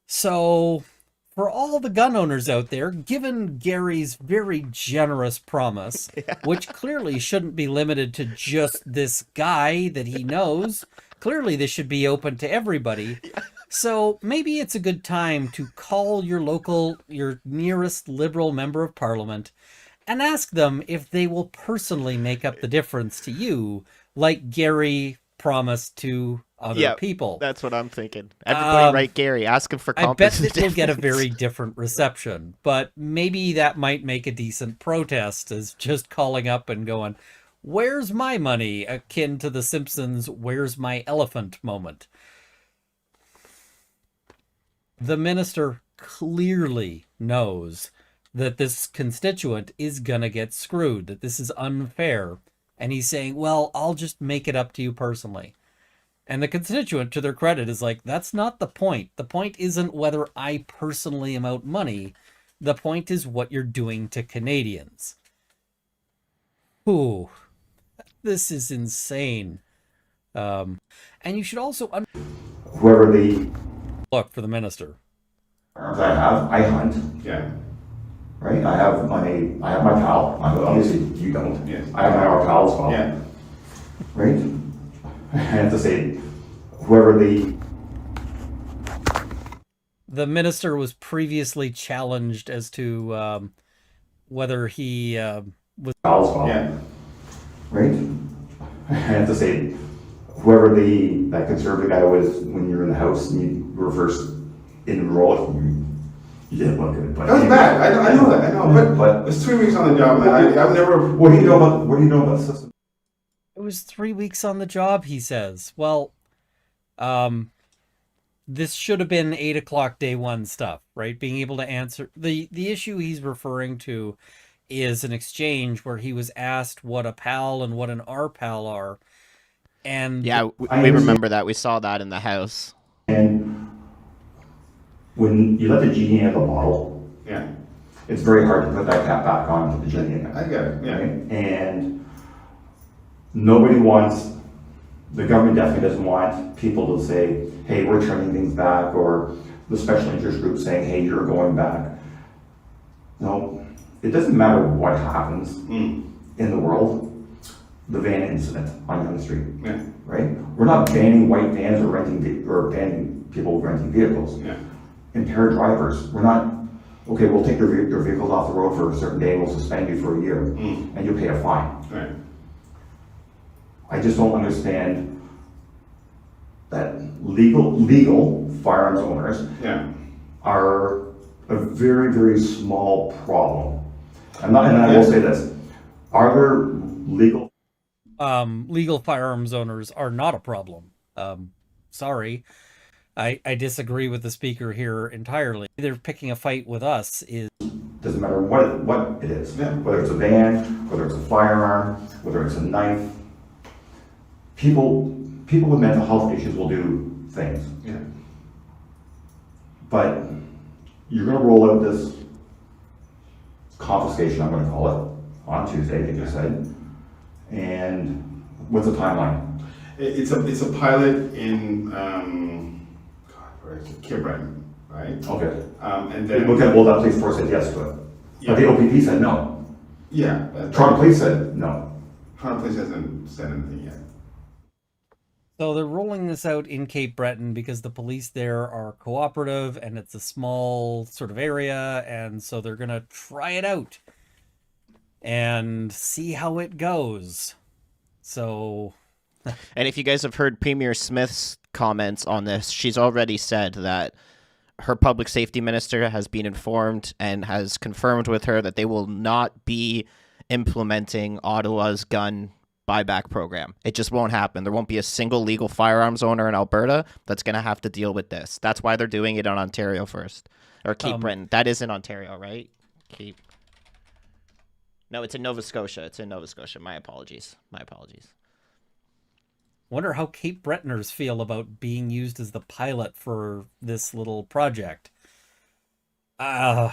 So for all the gun owners out there, given Gary's very generous promise, which clearly shouldn't be limited to just this guy that he knows, clearly this should be open to everybody. So maybe it's a good time to call your nearest Liberal member of Parliament and ask them if they will personally make up the difference to you, like Gary promised to other people. That's what I'm thinking. Everybody write Gary. Ask him for compensation. I bet that will get a very different reception, but maybe that might make a decent protest, as just calling up and going, where's my money? Akin to the Simpsons, where's my elephant moment. The minister clearly knows that this constituent is gonna get screwed, that this is unfair. And he's saying, well, I'll just make it up to you personally. And the constituent, to their credit, is like, that's not the point. The point isn't whether I personally am out money. The point is what you're doing to Canadians. Ooh, this is insane. And you should also... Whoever the... Look, for the minister. I hunt. Yeah. Right? I have my pal. Obviously, you don't. Yes. I have my our pal as well. Yeah. Right? I have to say, whoever the minister was previously challenged as to whether he was... Yeah. Right? I have to say, whoever that conservative guy was when you were in the House and you were first enrolled, you didn't look at it. But that was bad. I know that. I know. But it's 3 weeks on the job, man. I've never... What do you know about the system? It was 3 weeks on the job, he says. Well, this should have been 8 o'clock day one stuff, right? Being able to answer... The issue he's referring to is an exchange where he was asked what a PAL and what an RPAL are. And yeah, we remember that. We saw that in the House. And when you let the genie out of the bottle, yeah, it's very hard to put that cap back on with the genie in it. I get it, yeah. Right? And nobody wants the government definitely doesn't want people to say, hey, we're turning things back, or the special interest group saying, hey, you're going back. No, it doesn't matter what happens in the world. The van incident on Young Street, right? We're not banning white vans or banning people renting vehicles. Impaired drivers, we're not, okay, we'll take your vehicles off the road for a certain day, we'll suspend you for a year, and you'll pay a fine. Right. I just don't understand that legal firearms owners are a very, very small problem. And I will say this, are there legal firearms owners are not a problem. Sorry. I disagree with the speaker here entirely. They're picking a fight with us is... Doesn't matter what it is, whether it's a van, whether it's a firearm, whether it's a knife. People with mental health issues will do things. But you're going to roll out this confiscation, I'm going to call it, on Tuesday, like you said. And what's the timeline? It's a pilot in where is it? Kibren, right? Okay. And then that police force said yes to it. But the OPP said no. Yeah. Toronto Police said no. Toronto Police hasn't said anything yet. So they're rolling this out in Cape Breton because the police there are cooperative and it's a small sort of area, and so they're gonna try it out and see how it goes. So and if you guys have heard Premier Smith's comments on this, she's already said that her public safety minister has been informed and has confirmed with her that they will not be implementing Ottawa's gun buyback program. It just won't happen. There won't be a single legal firearms owner in Alberta that's going to have to deal with this. That's why they're doing it in Ontario first. Or Cape Breton. That is in Ontario, right? Cape. No, it's in Nova Scotia. It's in Nova Scotia. My apologies. Wonder how Cape Bretoners feel about being used as the pilot for this little project. Yeah.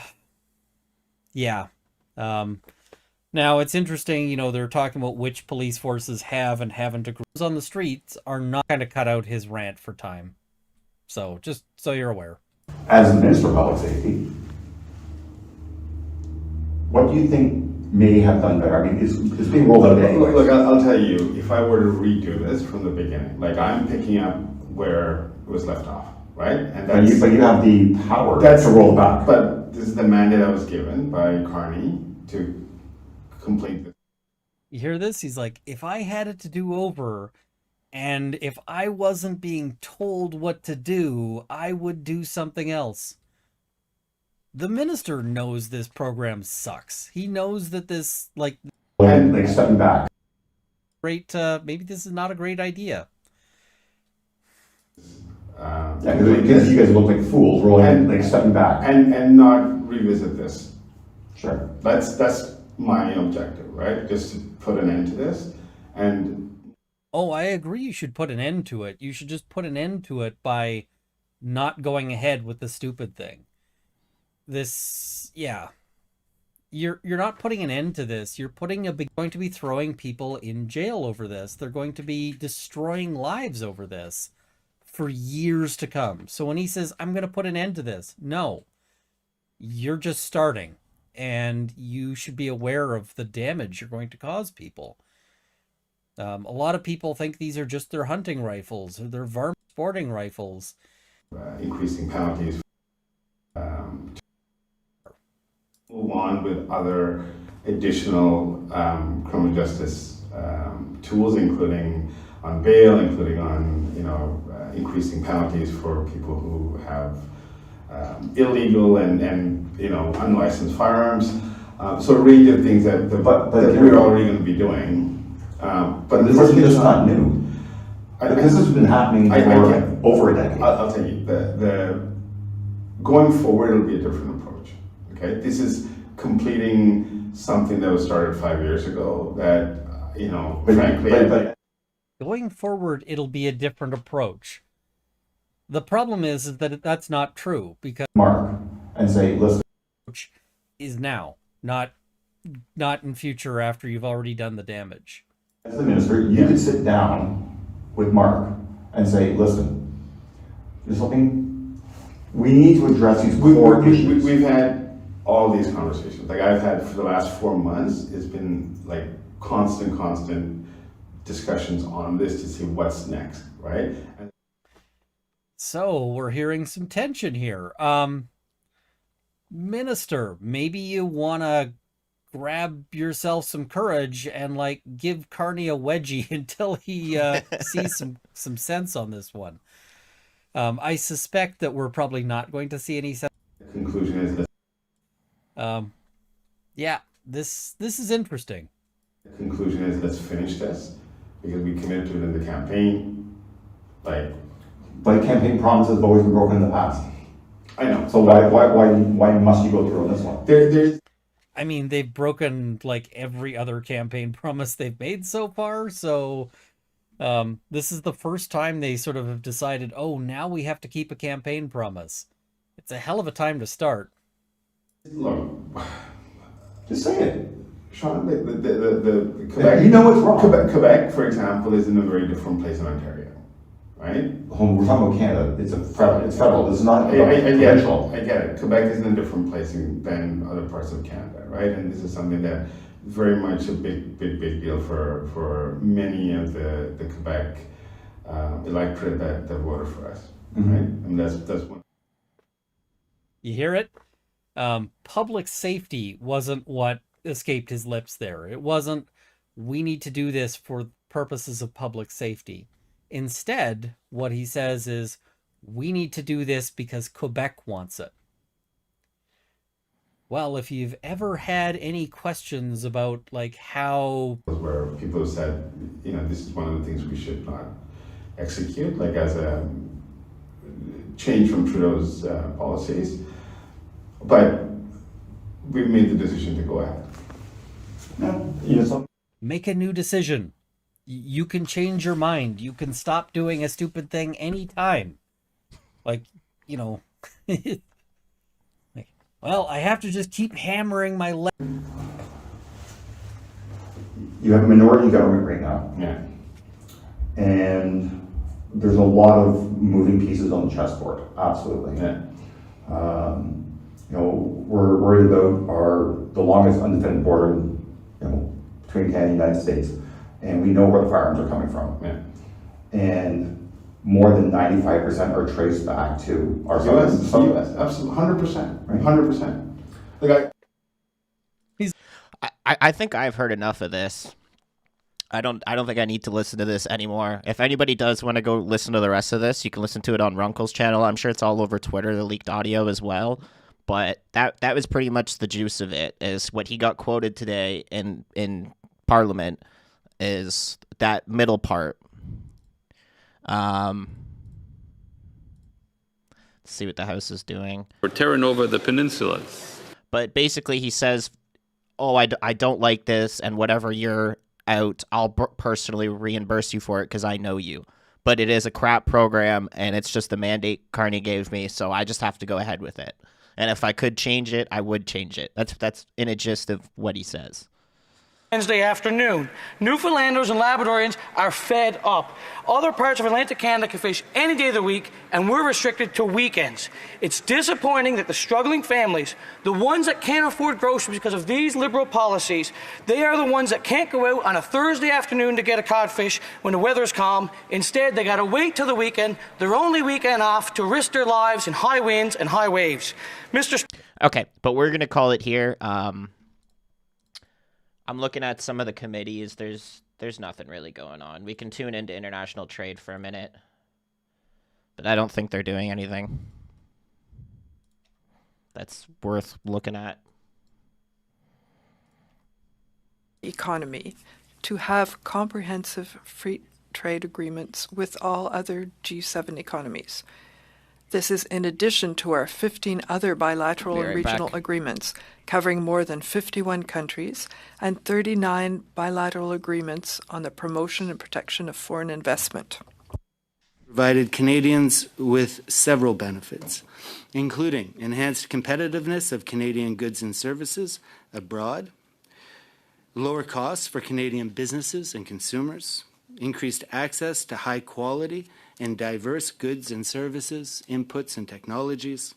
Now, it's interesting, they're talking about which police forces have and haven't agreed on the streets are not going to cut out his rant for time. So, just so you're aware. As the Minister of Public Safety, what do you think may have done better? I mean, it's being rolled out anyway. Look, I'll tell you, if I were to redo this from the beginning, like I'm picking up where it was left off, right? And but you have the power to roll back. But this is the mandate I was given by Carney to complete this. You hear this? He's like, if I had it to do over, and if I wasn't being told what to do, I would do something else. The minister knows this program sucks. He knows that this, stepping back. Great, maybe this is not a great idea. Because you guys look like fools rolling stepping back. And not revisit this. Sure. That's my objective, right? Just to put an end to this. And oh, I agree you should put an end to it. You should just put an end to it by not going ahead with the stupid thing. You're not putting an end to this. You're going to be throwing people in jail over this. They're going to be destroying lives over this for years to come. So when he says, I'm going to put an end to this, no, you're just starting, and you should be aware of the damage you're going to cause people. A lot of people think these are just their hunting rifles or their varmint sporting rifles. Increasing penalties. Move on with other additional criminal justice tools, including on bail, including on increasing penalties for people who have illegal and unlicensed firearms. So a range of things that we're already going to be doing. But this is not new. This has been happening for over a decade. I'll tell you, the going forward, it'll be a different approach. Okay, this is completing something that was started 5 years ago. That frankly, going forward, it'll be a different approach. The problem is that that's not true, because Mark and say, listen, is now, not in future after you've already done the damage. As the minister, you could sit down with Mark and say, listen, there's something, we need to address these core issues. We've had all these conversations. Like I've had for the last 4 months, it's been like constant discussions on this to see what's next, right? So we're hearing some tension here. Minister, maybe you want to grab yourself some courage and like give Carney a wedgie until he sees some sense on this one. I suspect that we're probably not going to see any sense. Conclusion is that. Yeah, this is interesting. The conclusion is let's finish this because we committed to it in the campaign. But campaign promises have always been broken in the past. I know. So why must you go through on this one? I mean, they've broken like every other campaign promise they've made so far. So this is the first time they sort of have decided, oh, now we have to keep a campaign promise. It's a hell of a time to start. Look, just say it. Sean, the Quebec, you know what's wrong. Quebec, for example, is in a very different place in Ontario, right? We're talking about Canada. It's federal. This is not I get provincial. it. I get it. Quebec is in a different place than other parts of Canada, right? And this is something that very much a big deal for many of the Quebec electorate that voted for us, right? And that's one. You hear it? Public safety wasn't what escaped his lips there. It wasn't, we need to do this for purposes of public safety. Instead, what he says is, we need to do this because Quebec wants it. Well, if you've ever had any questions about like how... Where people have said, you know, this is one of the things we should not execute, like as a change from Trudeau's policies. But we've made the decision to go ahead. Make a new decision. You can change your mind. You can stop doing a stupid thing anytime. Like, you know, well, I have to just keep hammering my leg. You have a minority government right now. Yeah. And there's a lot of moving pieces on the chessboard. Absolutely. Yeah. You know, we're worried about the longest undefended border, between Canada and the United States, and we know where the firearms are coming from. Yeah. And more than 95% are traced back to our U.S. Absolutely, 100%, right? 100%. Like I think I've heard enough of this. I don't think I need to listen to this anymore. If anybody does want to go listen to the rest of this, you can listen to it on Runkle's channel. I'm sure it's all over Twitter, the leaked audio as well. But that was pretty much the juice of it, is what he got quoted today in Parliament, is that middle part. Let's see what the House is doing. We're tearing over the peninsula. But basically he says, oh, I don't like this, and whatever you're out, I'll personally reimburse you for it because I know you. But it is a crap program, and it's just the mandate Carney gave me, so I just have to go ahead with it. And if I could change it, I would change it. That's in a gist of what he says. Wednesday afternoon. Newfoundlanders and Labradorians are fed up. Other parts of Atlantic Canada can fish any day of the week, and we're restricted to weekends. It's disappointing that the struggling families, the ones that can't afford groceries because of these Liberal policies, they are the ones that can't go out on a Thursday afternoon to get a codfish when the weather's calm. Instead, they got to wait till the weekend, their only weekend off, to risk their lives in high winds and high waves. Okay, but we're going to call it here. I'm looking at some of the committees. There's nothing really going on. We can tune into international trade for a minute, but I don't think they're doing anything that's worth looking at. Economy to have comprehensive free trade agreements with all other G7 economies. This is in addition to our 15 other bilateral and regional agreements covering more than 51 countries and 39 bilateral agreements on the promotion and protection of foreign investment. Provided Canadians with several benefits, including enhanced competitiveness of Canadian goods and services abroad, lower costs for Canadian businesses and consumers, increased access to high quality and diverse goods and services, inputs and technologies,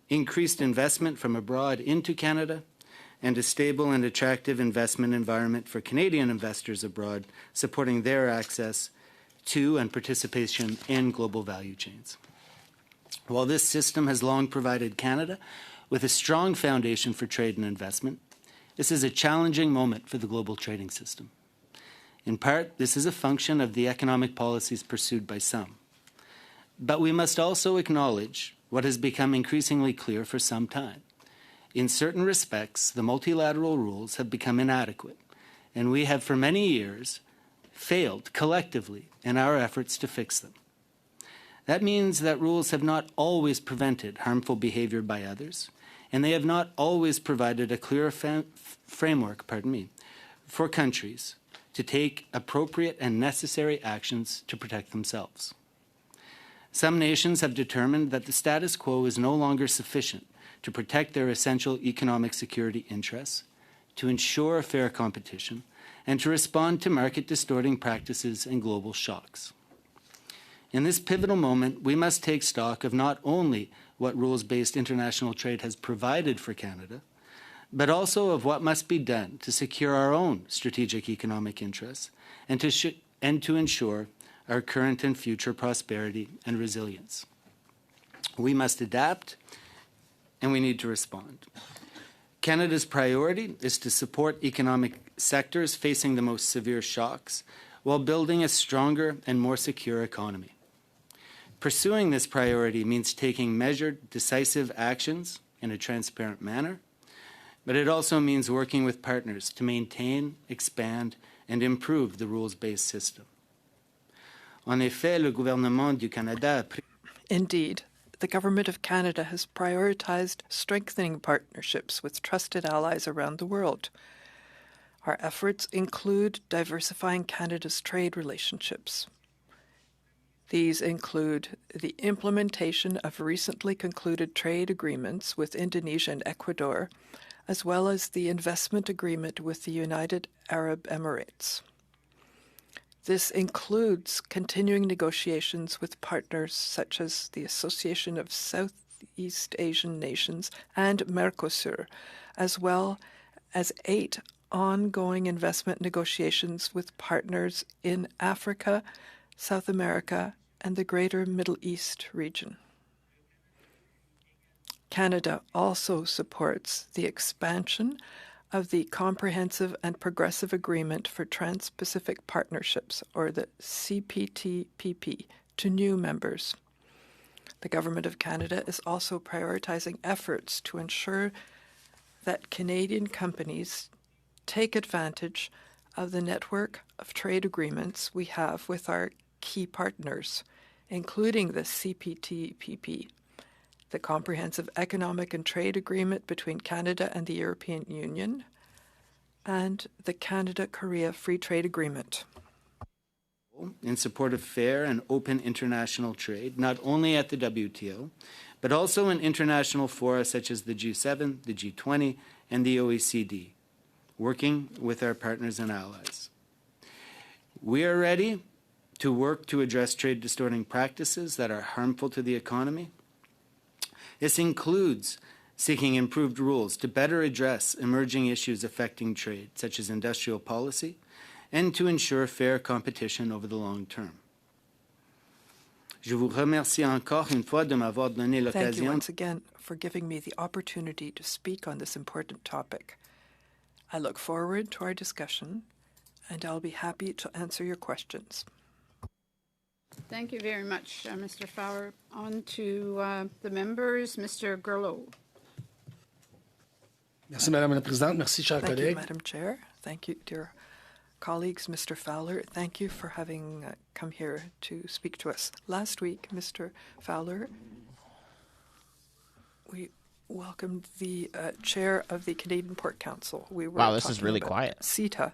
increased investment from abroad into Canada, and a stable and attractive investment environment for Canadian investors abroad, supporting their access to and participation in global value chains. While this system has long provided Canada with a strong foundation for trade and investment, this is a challenging moment for the global trading system. In part, this is a function of the economic policies pursued by some. But we must also acknowledge what has become increasingly clear for some time. In certain respects, the multilateral rules have become inadequate, and we have for many years failed collectively in our efforts to fix them. That means that rules have not always prevented harmful behavior by others, and they have not always provided a clear framework for countries to take appropriate and necessary actions to protect themselves. Some nations have determined that the status quo is no longer sufficient to protect their essential economic security interests, to ensure fair competition, and to respond to market-distorting practices and global shocks. In this pivotal moment, we must take stock of not only what rules-based international trade has provided for Canada, but also of what must be done to secure our own strategic economic interests and to ensure our current and future prosperity and resilience. We must adapt, and we need to respond. Canada's priority is to support economic sectors facing the most severe shocks while building a stronger and more secure economy. Pursuing this priority means taking measured, decisive actions in a transparent manner, but it also means working with partners to maintain, expand, and improve the rules-based system. En effet, le gouvernement du Canada Indeed, the Government of Canada has prioritized strengthening partnerships with trusted allies around the world. Our efforts include diversifying Canada's trade relationships. These include the implementation of recently concluded trade agreements with Indonesia and Ecuador, as well as the investment agreement with the United Arab Emirates. This includes continuing negotiations with partners such as the Association of Southeast Asian Nations and Mercosur, as well as 8 ongoing investment negotiations with partners in Africa, South America, and the Greater Middle East region. Canada also supports the expansion of the Comprehensive and Progressive Agreement for Trans-Pacific Partnerships, or the CPTPP, to new members. The Government of Canada is also prioritizing efforts to ensure that Canadian companies take advantage of the network of trade agreements we have with our key partners, including the CPTPP, the Comprehensive Economic and Trade Agreement between Canada and the European Union, and the Canada-Korea Free Trade Agreement. In support of fair and open international trade, not only at the WTO, but also in international fora such as the G7, the G20, and the OECD, working with our partners and allies. We are ready to work to address trade-distorting practices that are harmful to the economy. This includes seeking improved rules to better address emerging issues affecting trade, such as industrial policy, and to ensure fair competition over the long term. Je vous remercie encore une fois de m'avoir donné l'occasion. Thank you once again for giving me the opportunity to speak on this important topic. I look forward to our discussion, and I'll be happy to answer your questions. Thank you very much, Mr. Fowler. On to the members. Mr. Gerlow. Merci, Madame la Présidente. Merci, chers Thank collègues. you, Madam Chair. Thank you, dear colleagues. Mr. Fowler, thank you for having come here to speak to us. Last week, Mr. Fowler, we welcomed the chair of the Canadian Port Council. We were Wow, this is talking really about quiet. CETA,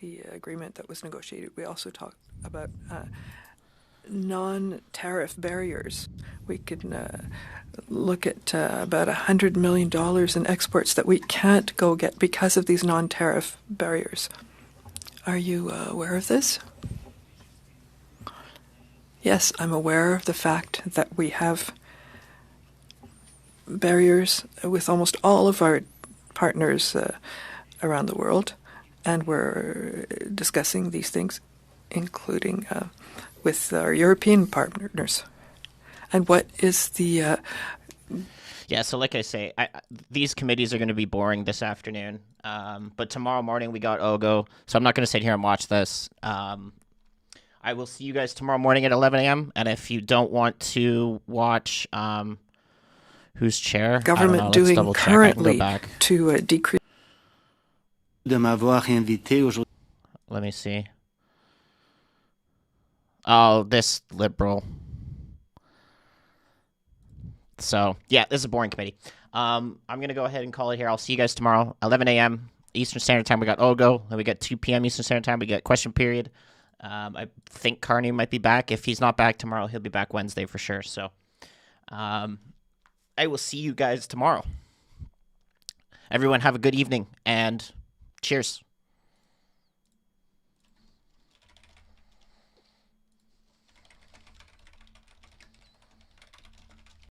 the agreement that was negotiated. We also talked about non-tariff barriers. We can look at about $100 million in exports that we can't go get because of these non-tariff barriers. Are you aware of this? Yes, I'm aware of the fact that we have barriers with almost all of our partners around the world, and we're discussing these things, including with our European partners. And what is the... Yeah, so like I say, these committees are going to be boring this afternoon. But tomorrow morning we got OGO, so I'm not going to sit here and watch this. I will see you guys tomorrow morning at 11 a.m. And if you don't want to watch who's chair, government doing currently to decrease... De m'avoir invité aujourd'hui. Let me see. Oh, this liberal. So, yeah, this is a boring committee. I'm going to go ahead and call it here. I'll see you guys tomorrow, 11 a.m. Eastern Standard Time. We got OGO. Then we got 2 p.m. Eastern Standard Time. We got question period. I think Carney might be back. If he's not back tomorrow, he'll be back Wednesday for sure. So, I will see you guys tomorrow. Everyone have a good evening, and cheers.